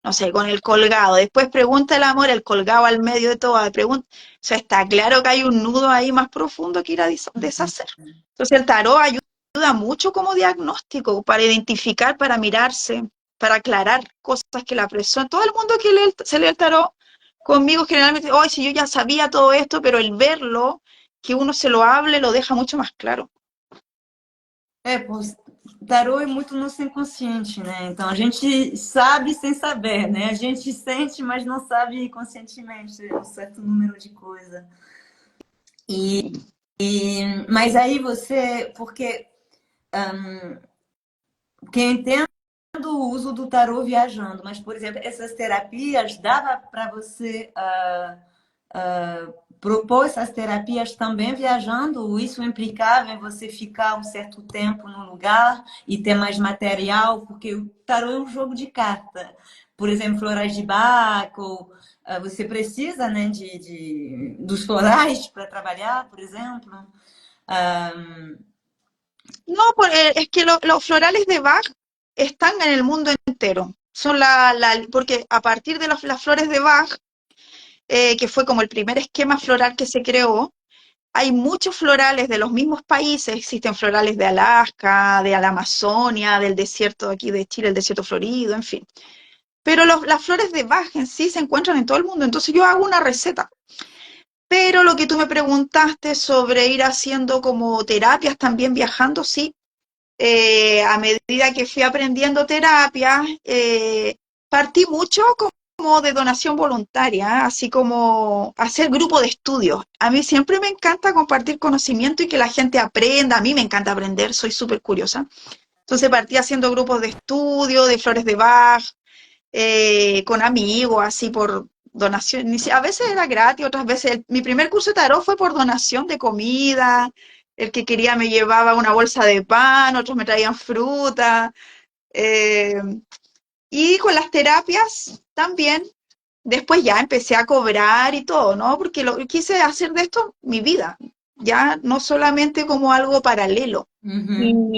no sé, con el colgado. Después pregunta el amor, el colgado al medio de todo. Pregunta, o sea, está claro que hay un nudo ahí más profundo que ir a deshacer. Entonces el tarot ayuda mucho como diagnóstico para identificar, para mirarse, para aclarar cosas que la persona, todo el mundo que se lee el tarot conmigo generalmente, hoy si yo ya sabía todo esto, pero el verlo, que uno se lo hable, lo deja mucho más claro. Pô, tarô é muito nosso inconsciente, né? Então a gente sabe sem saber, né? A gente sente, mas não sabe conscientemente um certo número de coisas. Mas aí você, porque quem entende o uso do tarô viajando, mas por exemplo, essas terapias dava para você propor essas terapias também viajando, isso implicava em você ficar um certo tempo no lugar e ter mais material, porque o tarô é um jogo de carta. Por exemplo, florais de Bach, ou você precisa, né, dos florais para trabalhar, por exemplo. No, es que los florales de Bach están en el mundo entero. Son porque a partir de las flores de Bach, que fue como el primer esquema floral que se creó, hay muchos florales de los mismos países. Existen florales de Alaska, de la Amazonia, del desierto de aquí de Chile, el desierto florido, en fin. Pero las flores de Bach en sí se encuentran en todo el mundo. Entonces yo hago una receta. Pero lo que tú me preguntaste sobre ir haciendo como terapias también viajando, sí, a medida que fui aprendiendo terapia, partí mucho como de donación voluntaria, así como hacer grupo de estudios. A mí siempre me encanta compartir conocimiento y que la gente aprenda. A mí me encanta aprender, soy súper curiosa. Entonces partí haciendo grupos de estudio, de flores de Bach, con amigos, así por donación. A veces era gratis, otras veces. Mi primer curso de tarot fue por donación de comida. El que quería me llevaba una bolsa de pan, otros me traían fruta. eh, y con las terapias también. Después ya empecé a cobrar y todo, ¿no? Porque quise hacer de esto mi vida, ya no solamente como algo paralelo. Uhum.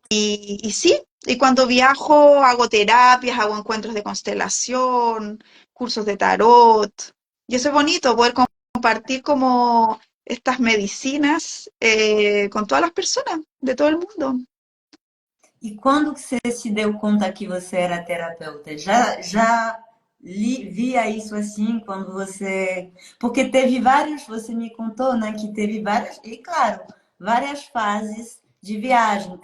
Y sí, y cuando viajo hago terapias, hago encuentros de constelación, cursos de tarot, y eso es bonito, poder compartir como estas medicinas con todas las personas de todo el mundo. E quando que você se deu conta que você era terapeuta? Via isso assim quando você. Porque teve vários, você me contou, né? Que teve várias, e claro, várias fases de viagem.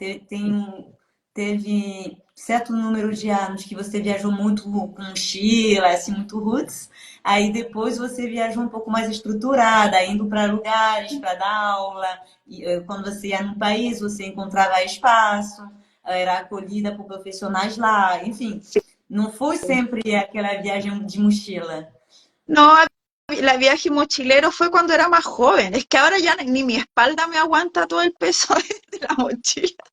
Teve certo número de anos que você viajou muito com mochila, assim, muito roots. Aí depois você viajou um pouco mais estruturada, indo para lugares para dar aula. E, quando você ia num país, você encontrava espaço, era acolhida por profissionais lá, enfim, não foi sempre aquela viagem de mochila. No, la viaje mochilero fue cuando era más joven, es que ahora ya ni mi espalda me aguanta todo el peso de la mochila.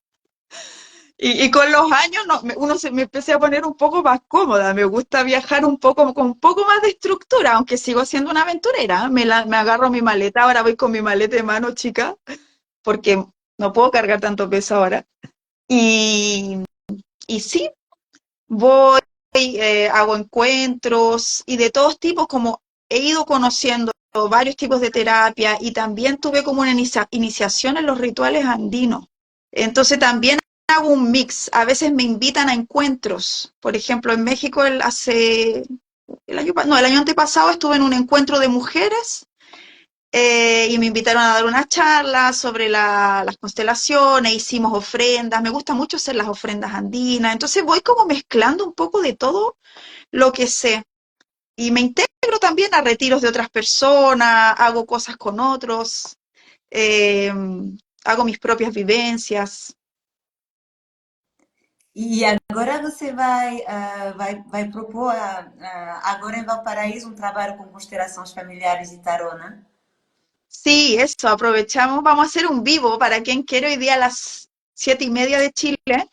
Y con los años no, me empecé a poner un poco más cómoda, me gusta viajar un poco con un poco más de estructura, aunque sigo siendo una aventurera. Me agarro mi maleta, ahora voy con mi maleta de mano chica, porque no puedo cargar tanto peso ahora. Y, y sí, voy, hago encuentros y de todos tipos, como he ido conociendo varios tipos de terapia y también tuve como una iniciación en los rituales andinos. Entonces también hago un mix. A veces me invitan a encuentros. Por ejemplo, en México el año antepasado estuve en un encuentro de mujeres y me invitaron a dar una charla sobre las constelaciones, hicimos ofrendas, me gusta mucho hacer las ofrendas andinas, entonces voy como mezclando un poco de todo lo que sé y me integro también a retiros de otras personas, hago cosas con otros, eh, hago mis propias vivencias. E agora você vai propor, agora em Valparaíso, um trabalho com constelações familiares e tarô, né? Sí, eso, aprovechamos, vamos a hacer un vivo para quien quiere hoy día a las 7:30 de Chile.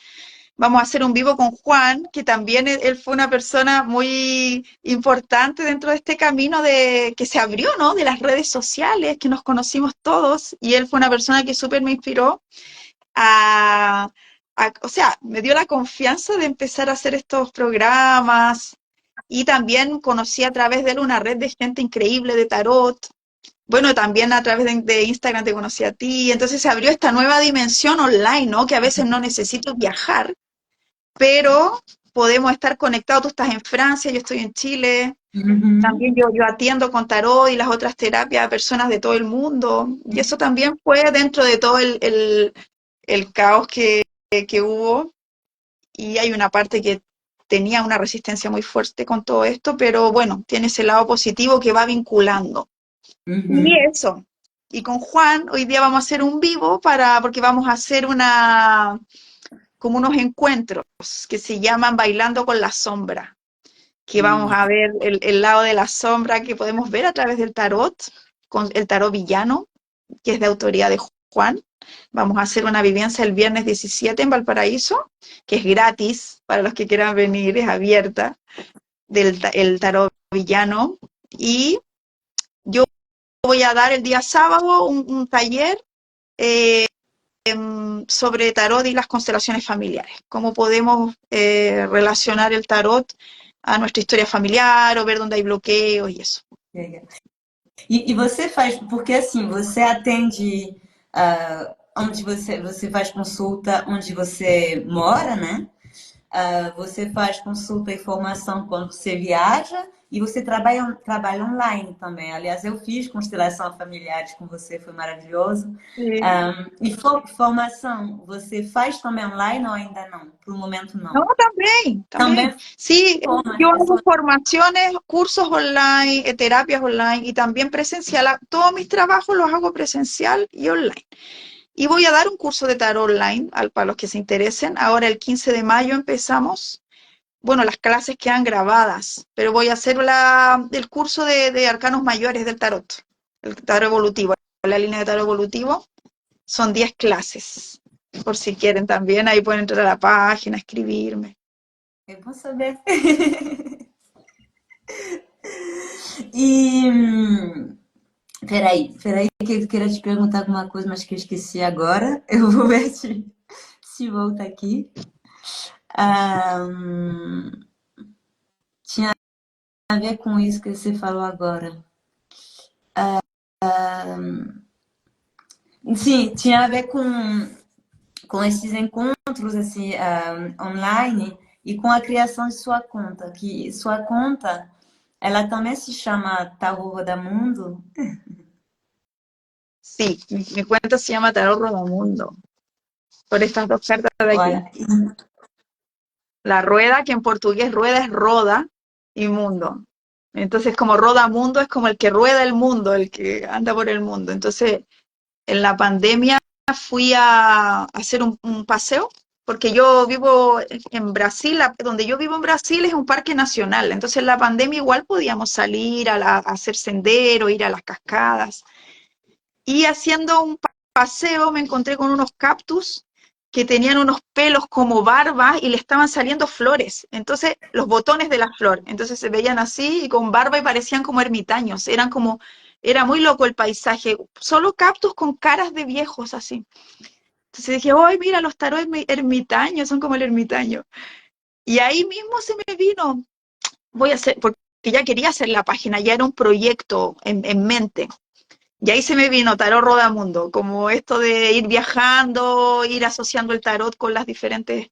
Vamos a hacer un vivo con Juan, que también él fue una persona muy importante dentro de este camino que se abrió, ¿no? De las redes sociales, que nos conocimos todos, y él fue una persona que súper me inspiró o sea, me dio la confianza de empezar a hacer estos programas, y también conocí a través de él una red de gente increíble de tarot. Bueno, también a través de Instagram te conocí a ti, entonces se abrió esta nueva dimensión online, ¿no? Que a veces no necesito viajar, pero podemos estar conectados. Tú estás en Francia, yo estoy en Chile. También Uhum, yo atiendo con tarot y las otras terapias a personas de todo el mundo. Y eso también fue dentro de todo el caos que hubo. Y hay una parte que tenía una resistencia muy fuerte con todo esto, pero bueno, tiene ese lado positivo que va vinculando. Y uhum, eso. Y con Juan, hoy día vamos a hacer un vivo porque vamos a hacer como unos encuentros que se llaman Bailando con la Sombra, que vamos a ver el lado de la sombra que podemos ver a través del tarot, con el tarot villano, que es de autoría de Juan. Vamos a hacer una vivencia el viernes 17 en Valparaíso, que es gratis para los que quieran venir, es abierta, el tarot villano. Y yo voy a dar el día sábado un taller eh, sobre tarot y las constelaciones familiares. Cómo podemos relacionar el tarot a nuestra historia familiar o ver dónde hay bloqueos y eso. legal. E você faz, porque assim, você atende onde você faz consulta onde você mora, né? Você faz consulta e formação quando você viaja e você trabalha online também. Aliás, eu fiz constelação familiares com você, foi maravilhoso. Sí. E formação, você faz também online ou ainda não? Por um momento, No, não. también, también. Também Sí, forma as yo hago pessoas. formaciones, cursos online, terapias online y también presencial. Todos mis trabajos los hago presencial y online. Y voy a dar un curso de tarot online para los que se interesen. Ahora el 15 de mayo empezamos. Bueno, las clases quedan grabadas, pero voy a hacer el curso de arcanos mayores del tarot, el tarot evolutivo, la línea de tarot evolutivo. Son 10 clases, por si quieren también. Ahí pueden entrar a la página, escribirme. É bom saber. E. Peraí, que eu queria te perguntar alguma coisa, mas que eu esqueci agora. Eu vou ver se volta aqui. Ahn, tinha a ver com isso que você falou agora. Sim, tinha a ver com esses encontros assim, online e com a criação de sua conta. Que sua conta, ela também se chama Tarô Rodamundo. Sí, mi cuenta se llama Tarot Rodamundo, por estas dos cartas de aquí. Olha, La rueda, que en portugués rueda es roda, y mundo. Entonces, como roda mundo es como el que rueda el mundo, el que anda por el mundo. Entonces, en la pandemia fui a hacer un paseo, porque yo vivo en Brasil, donde yo vivo en Brasil es un parque nacional. Entonces, en la pandemia igual podíamos salir a hacer sendero, ir a las cascadas. Y haciendo un paseo me encontré con unos cactus que tenían unos pelos como barbas y le estaban saliendo flores. Entonces, los botones de la flor. Entonces se veían así y con barba y parecían como ermitaños. Era muy loco el paisaje. Solo cactus con caras de viejos así. Entonces dije, ¡ay, mira, los tarot ermitaños! Son como el ermitaño. Y ahí mismo se me vino, voy a hacer, porque ya quería hacer la página, ya era un proyecto en mente. Y ahí se me vino Tarot Rodamundo, como esto de ir viajando, ir asociando el tarot con las diferentes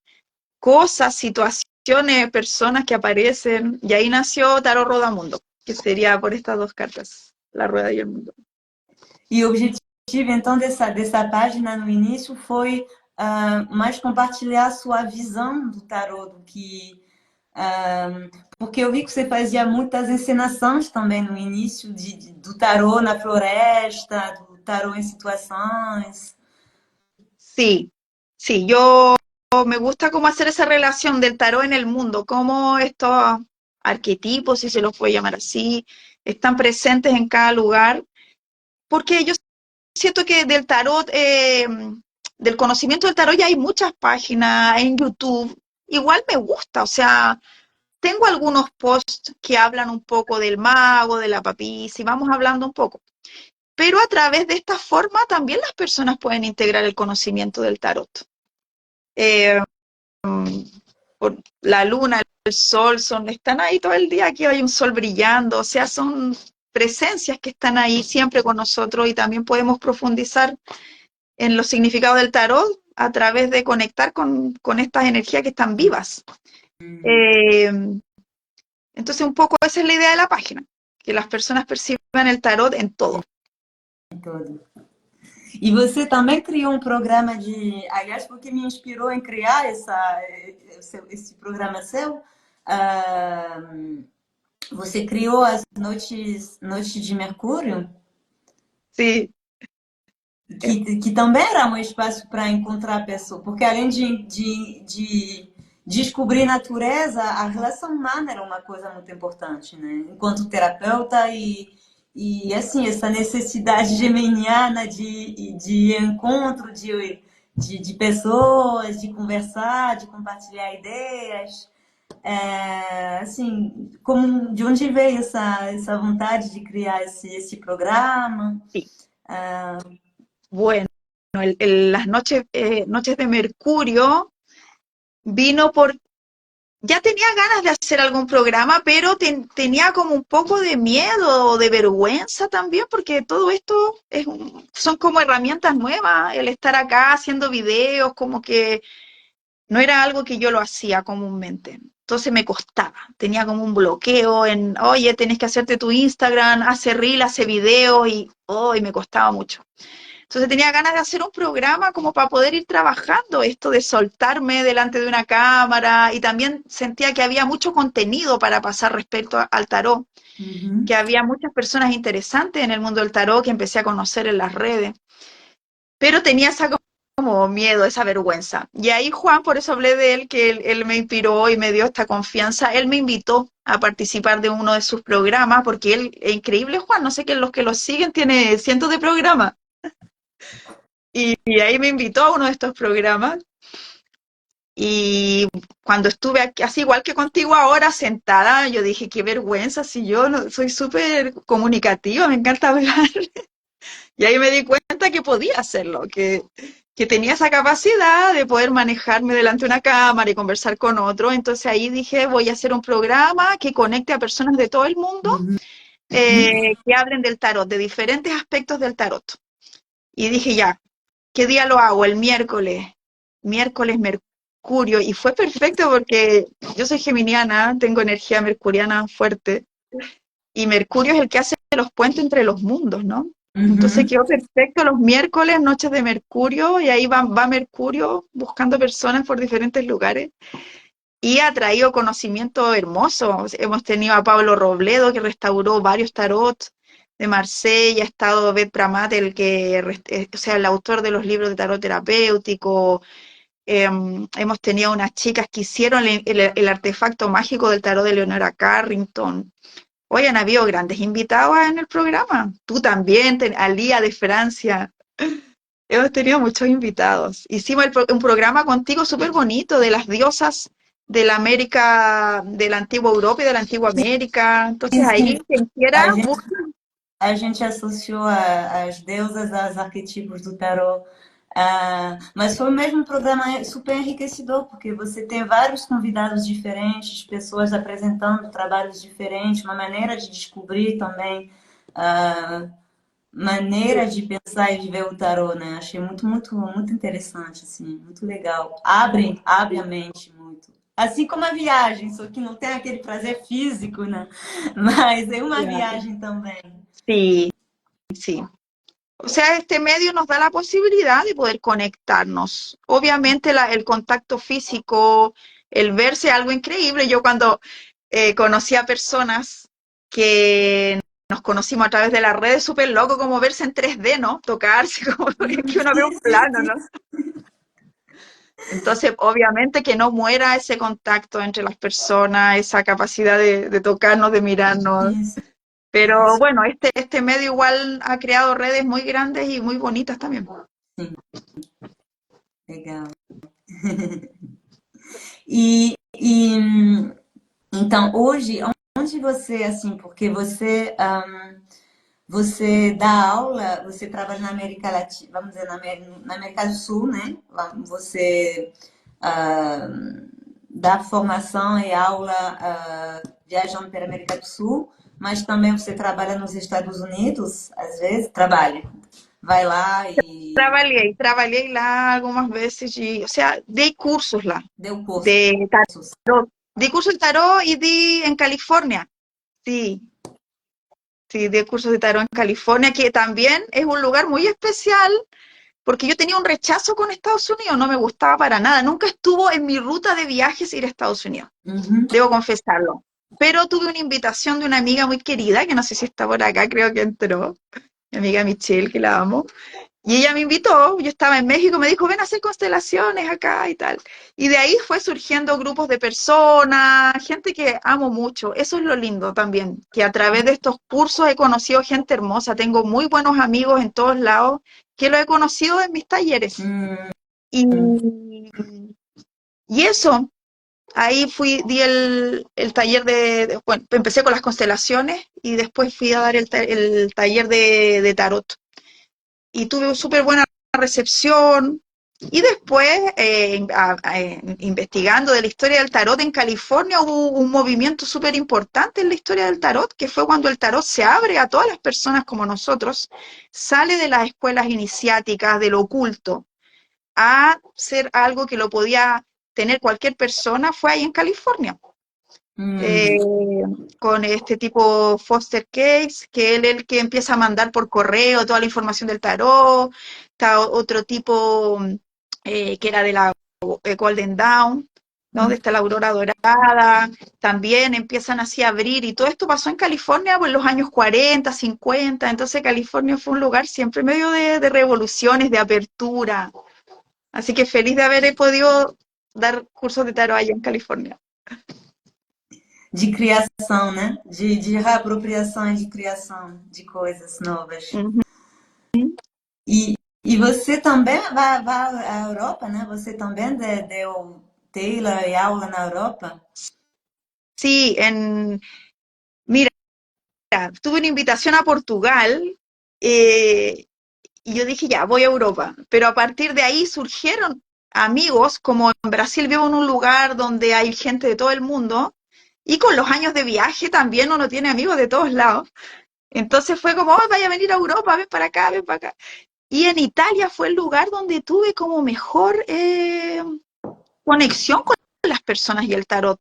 cosas, situaciones, personas que aparecen. Y ahí nació Tarot Rodamundo, que sería por estas dos cartas, la rueda y el mundo. e o objetivo, então, dessa página no início foi mais compartilhar a sua visão do tarô, do que. Porque eu vi que você fazia muitas encenações também no início do tarô na floresta, do tarô em situações. Sí, sí, yo me gusta cómo hacer esa relación del tarot en el mundo, cómo estos arquetipos, si se los puede llamar así, están presentes en cada lugar, porque yo siento que del tarot, del conocimiento del tarot ya hay muchas páginas en YouTube. Igual me gusta, o sea, tengo algunos posts que hablan un poco del mago, de la papis, y vamos hablando un poco. Pero a través de esta forma también las personas pueden integrar el conocimiento del tarot. Eh, la luna, el sol, están ahí todo el día, aquí hay un sol brillando, o sea, son presencias que están ahí siempre con nosotros y también podemos profundizar en los significados del tarot a través de conectar con estas energías que están vivas. Eh, entonces, un poco esa es la idea de la página, que las personas perciban el tarot en todo. Todo. E você também criou um programa de. Aliás, porque me inspirou em criar esse programa seu. ah, Você criou as noites de Mercúrio, Sí, que também era um espaço para encontrar a pessoa, porque além de descobrir natureza, a relação humana era uma coisa muito importante, né? Enquanto terapeuta e assim, essa necessidade geminiana de encontro de pessoas, de conversar, de compartilhar ideias. Assim, como, de onde veio essa vontade de criar esse programa? sí. Bueno, las noches de Mercurio vino por... Ya tenía ganas de hacer algún programa, pero tenía como un poco de miedo o de vergüenza también, porque todo esto son como herramientas nuevas, el estar acá haciendo videos, como que no era algo que yo lo hacía comúnmente. Entonces me costaba, tenía como un bloqueo en, oye, tenés que hacerte tu Instagram, hace reel, hace video y me costaba mucho. Entonces tenía ganas de hacer un programa como para poder ir trabajando esto de soltarme delante de una cámara y también sentía que había mucho contenido para pasar respecto al tarot, que había muchas personas interesantes en el mundo del tarot que empecé a conocer en las redes, pero tenía esa como miedo, esa vergüenza. Y ahí Juan, por eso hablé de él, que él me inspiró y me dio esta confianza. Él me invitó a participar de uno de sus programas, porque él, es increíble Juan, no sé que los que lo siguen tiene cientos de programas. Y ahí me invitó a uno de estos programas. Y cuando estuve aquí, así igual que contigo ahora sentada, yo dije, qué vergüenza, si yo no, soy súper comunicativa, me encanta hablar. Y ahí me di cuenta que podía hacerlo, que tenía esa capacidad de poder manejarme delante de una cámara y conversar con otro. Entonces ahí dije, voy a hacer un programa que conecte a personas de todo el mundo que hablen del tarot, de diferentes aspectos del tarot. Y dije, ya, ¿qué día lo hago? El miércoles Mercurio. Y fue perfecto porque yo soy geminiana, tengo energía mercuriana fuerte. Y Mercurio es el que hace los puentes entre los mundos, ¿no? Entonces quedó perfecto los miércoles, noches de Mercurio, y ahí va Mercurio buscando personas por diferentes lugares. Y ha traído conocimiento hermoso. Hemos tenido a Pablo Robledo, que restauró varios tarots de Marsella, ha estado Bet Pramat, o sea, el autor de los libros de tarot terapéutico. Hemos tenido unas chicas que hicieron el artefacto mágico del tarot de Leonora Carrington. Hoy han habido grandes invitados en el programa. Tú también, Alía de Francia. Hemos tenido muchos invitados. Hicimos un programa contigo súper bonito de las diosas de la América, de la antigua Europa y de la antigua América. Entonces ahí, Sim, quien quiera, a gente, busca. a gente associou as deusas aos arquetipos do tarô. Mas foi mesmo um programa super enriquecedor, porque você tem vários convidados diferentes, pessoas apresentando trabalhos diferentes, uma maneira de descobrir também, maneira de pensar e de ver o tarô, né? Achei muito interessante, assim, muito legal. Abre a mente muito. Assim como a viagem, só que não tem aquele prazer físico, né? Mas é uma Claro. viagem também. Sí, sí. O sea, este medio nos da la posibilidad de poder conectarnos. Obviamente el contacto físico, el verse, es algo increíble. Yo cuando conocí a personas que nos conocimos a través de las redes, súper loco como verse en 3D, ¿no? Tocarse, como que uno ve un Sim, sim, plano, sim. ¿no? Entonces, obviamente que no muera ese contacto entre las personas, esa capacidad de tocarnos, de mirarnos. Isso, Pero isso. bueno, este medio igual ha creado redes muy grandes y muy bonitas también. Sim, legal. E então, hoje, onde você, assim, porque você dá aula, você trabalha na América Latina, vamos dizer, na América do Sul, né? Você dá formação e aula viajando pela América do Sul, mas também você trabalha nos Estados Unidos, às vezes, trabalha. Vai lá e Trabajé lá algunas veces, o sea, di cursos lá, deu cursos. de tarot, di cursos de tarot y di en California, sí, sí, di cursos de tarot en California, que también es un lugar muy especial, porque yo tenía un rechazo con Estados Unidos, no me gustaba para nada, nunca estuvo en mi ruta de viajes ir a Estados Unidos, Uhum. debo confesarlo. Pero tuve una invitación de una amiga muy querida, que no sé si está por acá, creo que entró, mi amiga Michelle, que la amo. Y ella me invitó, yo estaba en México, me dijo, ven a hacer constelaciones acá y tal. Y de ahí fue surgiendo grupos de personas, gente que amo mucho. Eso es lo lindo también, que a través de estos cursos he conocido gente hermosa. Tengo muy buenos amigos en todos lados que lo he conocido en mis talleres. Y, y eso, ahí di el taller bueno, empecé con las constelaciones y después fui a dar el taller de tarot. Y tuve súper buena recepción. Y después, investigando de la historia del tarot en California, hubo un movimiento súper importante en la historia del tarot, que fue cuando el tarot se abre a todas las personas como nosotros, sale de las escuelas iniciáticas, del oculto, a ser algo que lo podía tener cualquier persona, fue ahí en California. Eh, con este tipo Foster Case, que él es el que empieza a mandar por correo toda la información del tarot. Está otro tipo que era de la Golden Dawn, ¿no? De esta la Aurora Dorada. También empiezan así a abrir, y todo esto pasó en California pues, en los años 40, 50. Entonces California fue un lugar siempre medio de revoluciones, de apertura. Así que feliz de haber podido dar cursos de tarot allá en California. De criação, né? De reapropriação e de criação de coisas novas. Ujú. E você também vai à Europa, né? Você também deu Taylor e aula na Europa? Sí, mira, tuve una invitación a Portugal, y yo dije, ya, voy a Europa. Pero a partir de ahí surgieron amigos, como en Brasil vivo en un lugar donde hay gente de todo el mundo, y con los años de viaje también uno tiene amigos de todos lados. Entonces fue como, oh, vaya a venir a Europa, ven para acá, ven para acá. Y en Italia fue el lugar donde tuve como mejor conexión con las personas y el tarot.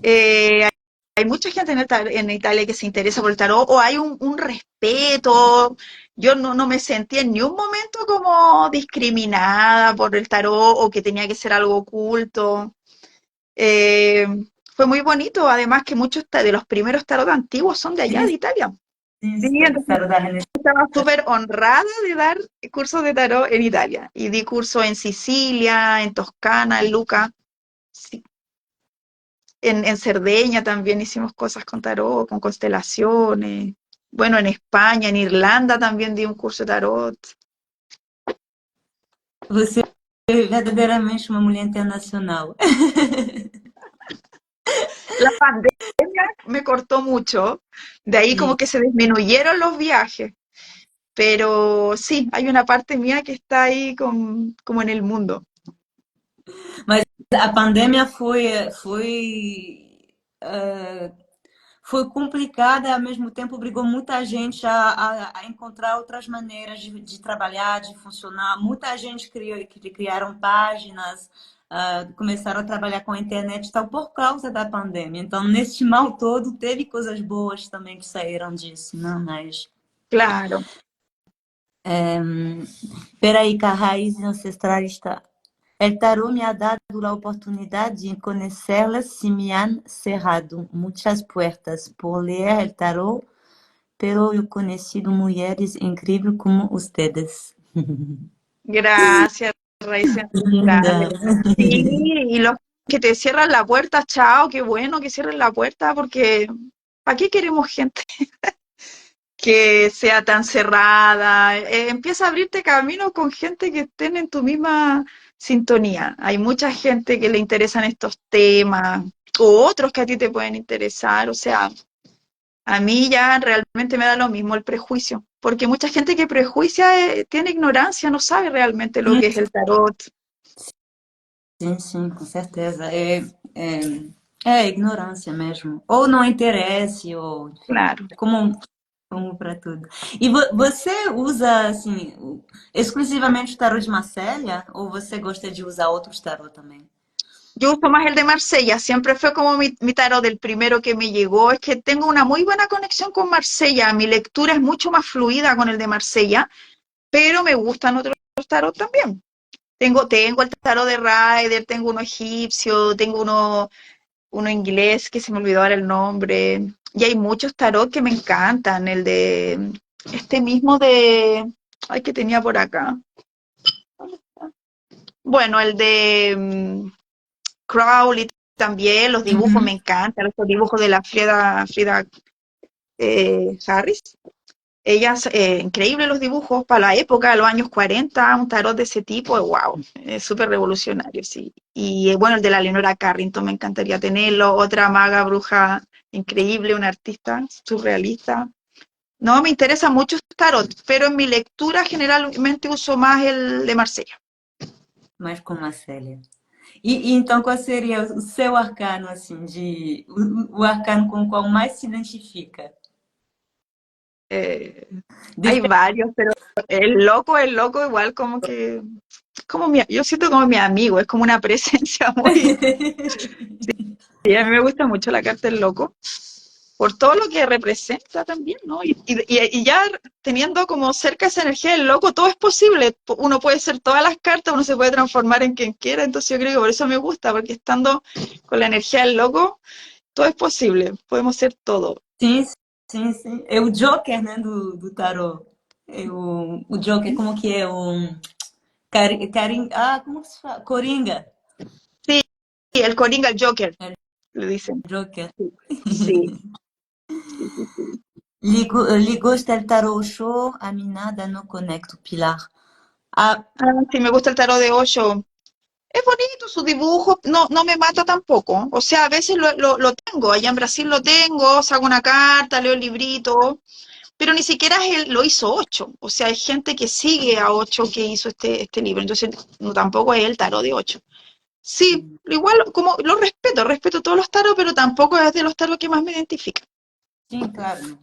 Eh, hay mucha gente en Italia que se interesa por el tarot, o hay un respeto. Yo no me sentí en ni un momento como discriminada por el tarot o que tenía que ser algo oculto. Eh, Fue muy bonito, además que muchos de los primeros tarot antiguos son de allá, Sim, de Italia. sim, Sí, entonces espero da Renascença. estaba súper honrada de dar cursos de tarot en Italia. Y di cursos en Sicilia, en Toscana, en Luca. Sí. En Cerdeña también hicimos cosas con tarot, con constelaciones. Bueno, en España, en Irlanda también di un curso de tarot. Você é verdadeiramente uma mulher internacional. La pandemia me cortó mucho, de ahí Sim. como que se disminuyeron los viajes, pero sí, hay una parte mía que está ahí como en el mundo. Mas a pandemia foi complicada e ao mesmo tempo obrigou muita gente a encontrar outras maneiras de trabalhar, de funcionar. Muita gente criaram páginas, começaram a trabalhar com a internet e tal por causa da pandemia. Então, neste mal todo, teve coisas boas também que saíram disso, não? Mas Claro. peraí, que a raiz ancestral está. El tarot me ha dado la oportunidad de conocerlas si me han cerrado muchas puertas por leer el tarot, pero he conocido mujeres increíbles como ustedes. Gracias, raíces Linda. ancestrales. Sí, y los que te cierran la puerta, chao, qué bueno que cierren la puerta, porque ¿para qué queremos gente que sea tan cerrada? Empieza a abrirte camino con gente que estén en tu misma sintonía. Hay mucha gente que le interesan estos temas, o otros que a ti te pueden interesar. O sea, a mí ya realmente me da lo mismo el prejuicio, porque mucha gente que prejuicia tiene ignorancia, no sabe realmente lo que es el tarot. Sim, sim, com certeza. É ignorância mesmo. Ou não interesse, ou enfim, Claro. como para tudo. E você usa assim exclusivamente o tarô de Marcélia ou você gosta de usar outros tarô também? Yo uso más el de Marsella, siempre fue como mi tarot del primero que me llegó. Es que tengo una muy buena conexión con Marsella, mi lectura es mucho más fluida con el de Marsella, pero me gustan otros tarot también. Tengo el tarot de Rider, tengo uno egipcio, tengo uno inglés que se me olvidó ahora el nombre. Y hay muchos tarot que me encantan. El de este mismo de. Ay, que tenía por acá. Bueno, el de Crowley también, los dibujos me Uhum. encantan, los dibujos de la Frida Harris. Ellas, increíbles los dibujos para la época, de los años 40, un tarot de ese tipo, wow, es súper revolucionario, sí. Y bueno, el de la Leonora Carrington me encantaría tenerlo, otra maga bruja increíble, una artista surrealista. No, me interesa mucho el tarot, pero en mi lectura generalmente uso más el de Marsella. Mais com Marcélia. E então qual seria o seu arcano assim o arcano com o qual mais se identifica? Eh, Hay Deixa varios, pero el loco igual como que, como yo siento como mi amigo, es como una presencia muy. Y a mí me gusta mucho la carta del loco, por todo lo que representa también, ¿no? Y ya teniendo como cerca esa energía del loco, todo es posible. Uno puede ser todas las cartas, uno se puede transformar en quien quiera, entonces yo creo que por eso me gusta, porque estando con la energía del loco, todo es posible, podemos ser todo. sim, sim, sim. É o Joker, né, do tarô. O Joker, como que é? Como que se fala? Coringa. Sí, el Coringa, el Joker, É le dicen. o Joker. Sí, sí, sí, sí, sí. Lhe gosta del tarô show, a mim nada no conecto, Pilar. Ah, Ah, sí, me gusta el tarot de Osho. Es bonito su dibujo, no, no me mata tampoco. O sea, a veces lo tengo, allá en Brasil lo tengo, saco una carta, leo el librito, pero ni siquiera él lo hizo Ocho. O sea, hay gente que sigue a Ocho que hizo este libro, entonces no tampoco es el tarot de Ocho. Sí, igual como lo respeto, respeto todos los tarots, pero tampoco es de los tarots que más me identifica. sim, claro.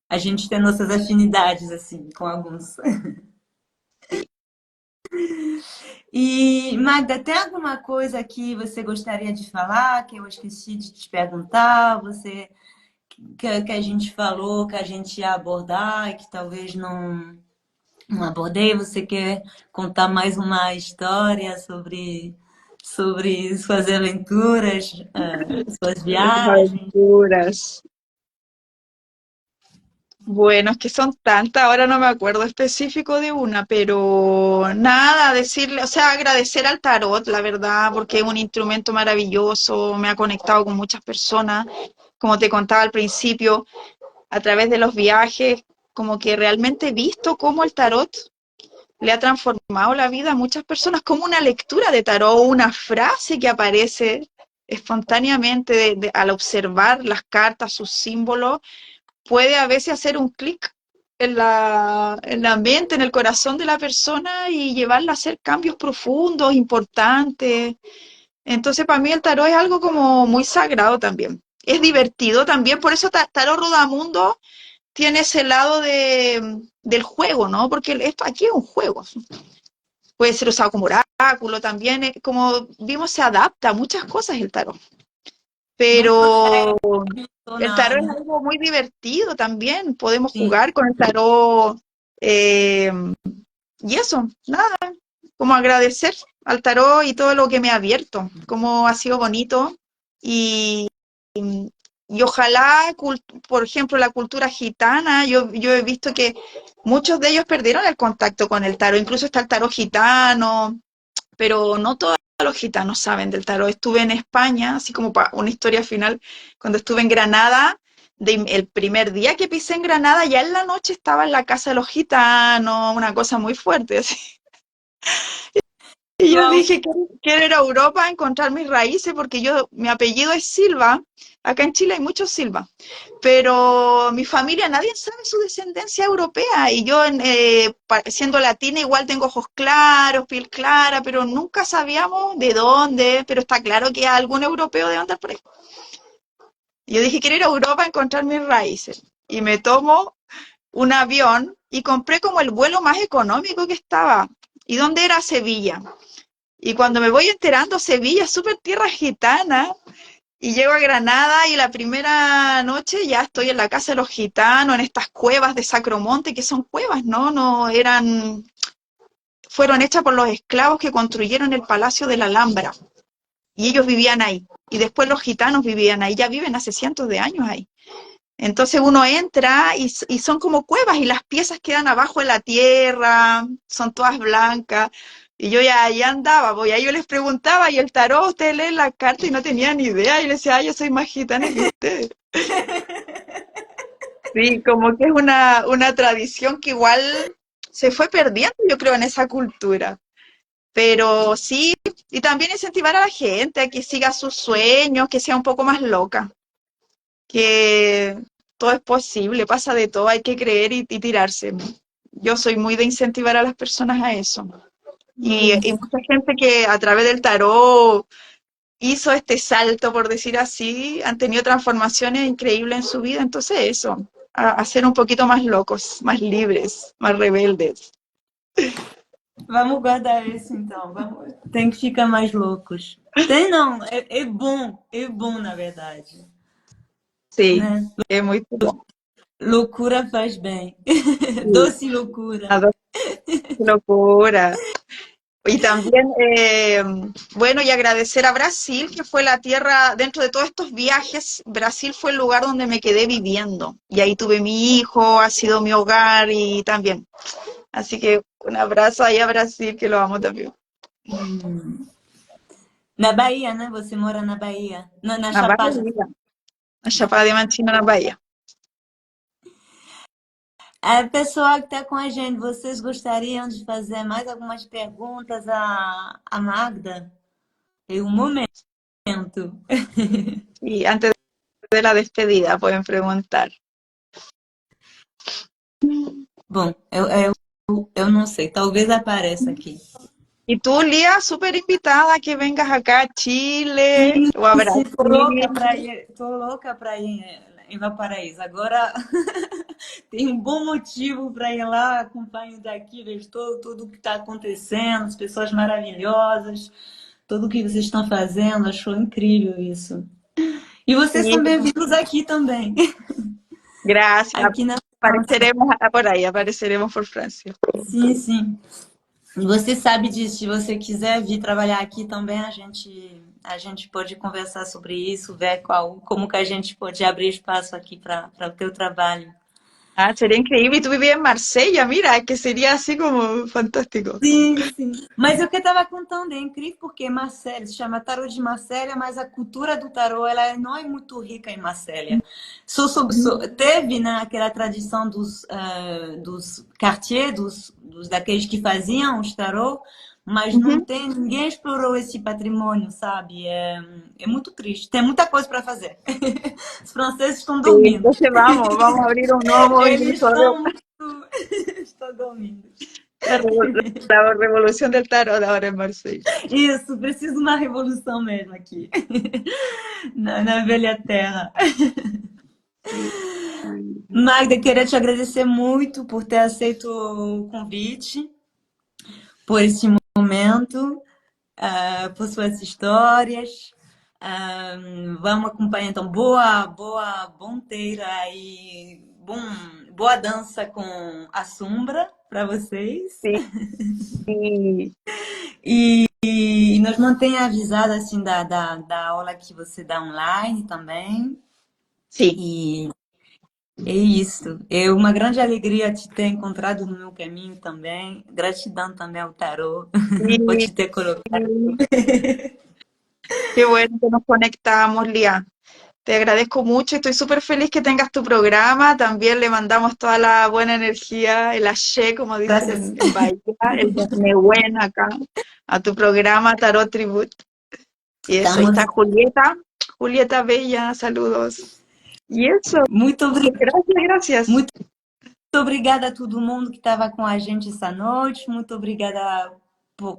A gente tem nossas afinidades, assim, com alguns. E, Magda, tem alguma coisa que você gostaria de falar, que eu esqueci de te perguntar, que a gente falou, que a gente ia abordar e que talvez não abordei? Você quer contar mais uma história sobre suas aventuras, suas Las viagens? aventuras. Bueno, es que son tantas, ahora no me acuerdo específico de una, pero nada, decirle, o sea, agradecer al tarot, la verdad, porque es un instrumento maravilloso, me ha conectado con muchas personas, como te contaba al principio, a través de los viajes, como que realmente he visto cómo el tarot le ha transformado la vida a muchas personas, como una lectura de tarot, una frase que aparece espontáneamente al observar las cartas, sus símbolos puede a veces hacer un clic en la mente, en el corazón de la persona y llevarla a hacer cambios profundos, importantes. Entonces, para mí el tarot es algo como muy sagrado también. Es divertido también, por eso Tarot Rodamundo tiene ese lado del juego, ¿no? Porque esto aquí es un juego. Puede ser usado como oráculo también, como vimos, se adapta a muchas cosas el tarot. Muito Pero legal el tarot es na, algo muy divertido también, podemos sim, jugar con el tarot eh, y eso, nada, como agradecer al tarot y todo lo que me ha abierto, como ha sido bonito y, y ojalá, por ejemplo, la cultura gitana, yo he visto que muchos de ellos perdieron el contacto con el tarot, incluso está el tarot gitano, pero no todos los gitanos saben del tarot. Estuve en España, así como para una historia final, cuando estuve en Granada, el primer día que pisé en Granada, ya en la noche estaba en la casa de los gitanos, una cosa muy fuerte, así. Y yo Qual? dije, quiero ir a Europa a encontrar mis raíces porque mi apellido es Silva. Acá en Chile hay muchos Silva, pero mi familia, nadie sabe su descendencia europea. Y yo, siendo latina, igual tengo ojos claros, piel clara, pero nunca sabíamos de dónde. Pero está claro que algún europeo debe andar por ahí. Y yo dije, quiero ir a Europa a encontrar mis raíces. Y me tomo un avión y compré como el vuelo más económico que estaba. ¿Y dónde era? Sevilla. Y cuando me voy enterando, Sevilla es súper tierra gitana. Y llego a Granada y la primera noche ya estoy en la casa de los gitanos, en estas cuevas de Sacromonte, que son cuevas, ¿no? No eran, fueron hechas por los esclavos que construyeron el Palacio de la Alhambra. Y ellos vivían ahí. Y después los gitanos vivían ahí, ya viven hace cientos de años ahí. Entonces uno entra y son como cuevas y las piezas quedan abajo de la tierra, son todas blancas. Y yo ya andaba, pues, y ahí yo les preguntaba, ¿y el tarot? ¿Ustedes leen la carta? Y no tenía ni idea. Y les decía, yo soy más gitana que ustedes. Sí, como que es una tradición que igual se fue perdiendo, yo creo, en esa cultura. Pero sí, y también incentivar a la gente a que siga sus sueños, que sea un poco más loca, que todo es posible, pasa de todo, hay que creer y tirarse. Yo soy muy de incentivar a las personas a eso. Y mucha gente que a través del tarot hizo este salto, por decir así, han tenido transformaciones increíbles en su vida. Entonces eso, a ser un poquito más locos, más libres, más rebeldes. Vamos guardar isso então. Vamos... Tem que ficar mais loucos. Tem não, é bom na verdade. Sí, Né? es muy bueno. Loucura faz bem. Sí, Doce loucura. una locura. Y también, bueno, y agradecer a Brasil, que fue la tierra, dentro de todos estos viajes, Brasil fue el lugar donde me quedé viviendo. Y ahí tuve mi hijo, ha sido mi hogar y también. Así que un abrazo ahí a Brasil, que lo amo también. Na Bahia, né? Você mora na Bahia. Na Na Chapada. Bahia, na Chapada Diamantina, na Bahia. É, pessoal que está com a gente, vocês gostariam de fazer mais algumas perguntas à Magda? Em um momento. Y antes de la despedida, pueden preguntar. Bom, eu não sei, talvez apareça aqui. Y tú, Lía, súper invitada a que vengas acá a Chile Sim, o a sim, Brasil. tô louca para ir em Valparaíso. Agora tem um bom motivo para ir lá, acompanho daqui, vejo tudo o que está acontecendo, as pessoas maravilhosas, tudo o que vocês estão fazendo, achou incrível isso. E vocês Sí, são bem-vindos aqui também, gracias. aqui na França. Apareceremos por ahí, apareceremos por Francia. Sim, sim. E você sabe disso, se você quiser vir trabalhar aqui também, a gente pode conversar sobre isso, ver como que a gente pode abrir espaço aqui para o teu trabalho. Ah, sería increíble. Y tú vivías en Marsella, mira, que sería así como fantástico. Sim, sim. Mas o que eu estava contando é incrível porque Marcélia se chama Tarô de Marcélia, mas a cultura do tarô não é muito rica em Marcélia. Teve, né, aquela tradição dos Cartier, daqueles que faziam os tarô, mas não Ujú. tem, ninguém explorou esse patrimônio, sabe? É muito triste. Tem muita coisa para fazer. Os franceses estão Sí, dormindo. entonces vamos a abrir un nuevo Eles movimiento, estão muito... estão dormindo. la, la revolución del tarot ahora en Marsella. Isso, preciso de uma revolução mesmo aqui, na velha terra. Sí. Magda, queria te agradecer muito por ter aceito o convite, por esse momento, por suas histórias. Vamos acompanhar, então, bonteira e boa dança com a Sombra para vocês. Sí, E nos mantenha avisado assim da aula que você dá online também. sí. E é isso. É uma grande alegria te ter encontrado no meu caminho também. Gratidão também ao tarô por Sí, te ter colocado. sí. Qué bueno que nos conectamos, Lía. Te agradezco mucho, estoy súper feliz que tengas tu programa. También le mandamos toda la buena energía, el axé, como dicen Gracias. en Bahía, el buen acá, a tu programa Tarot Tribute. Y eso, ahí Estamos está Julieta. Julieta Bella, saludos. Y eso, muito, gracias, gracias. muito obrigada a todo mundo que estava com a gente essa noite. Muito obrigada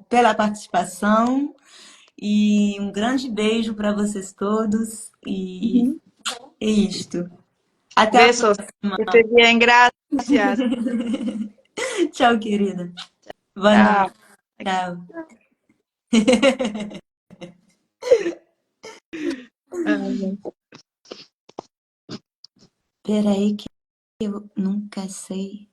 pela participação. E um grande beijo para vocês todos. E Ujú. é isto. Até a Besos, próxima. que estés bien, gracias. Tchau, querida. Boa Chao. noite. Tchau. Ay, Peraí que eu nunca sei.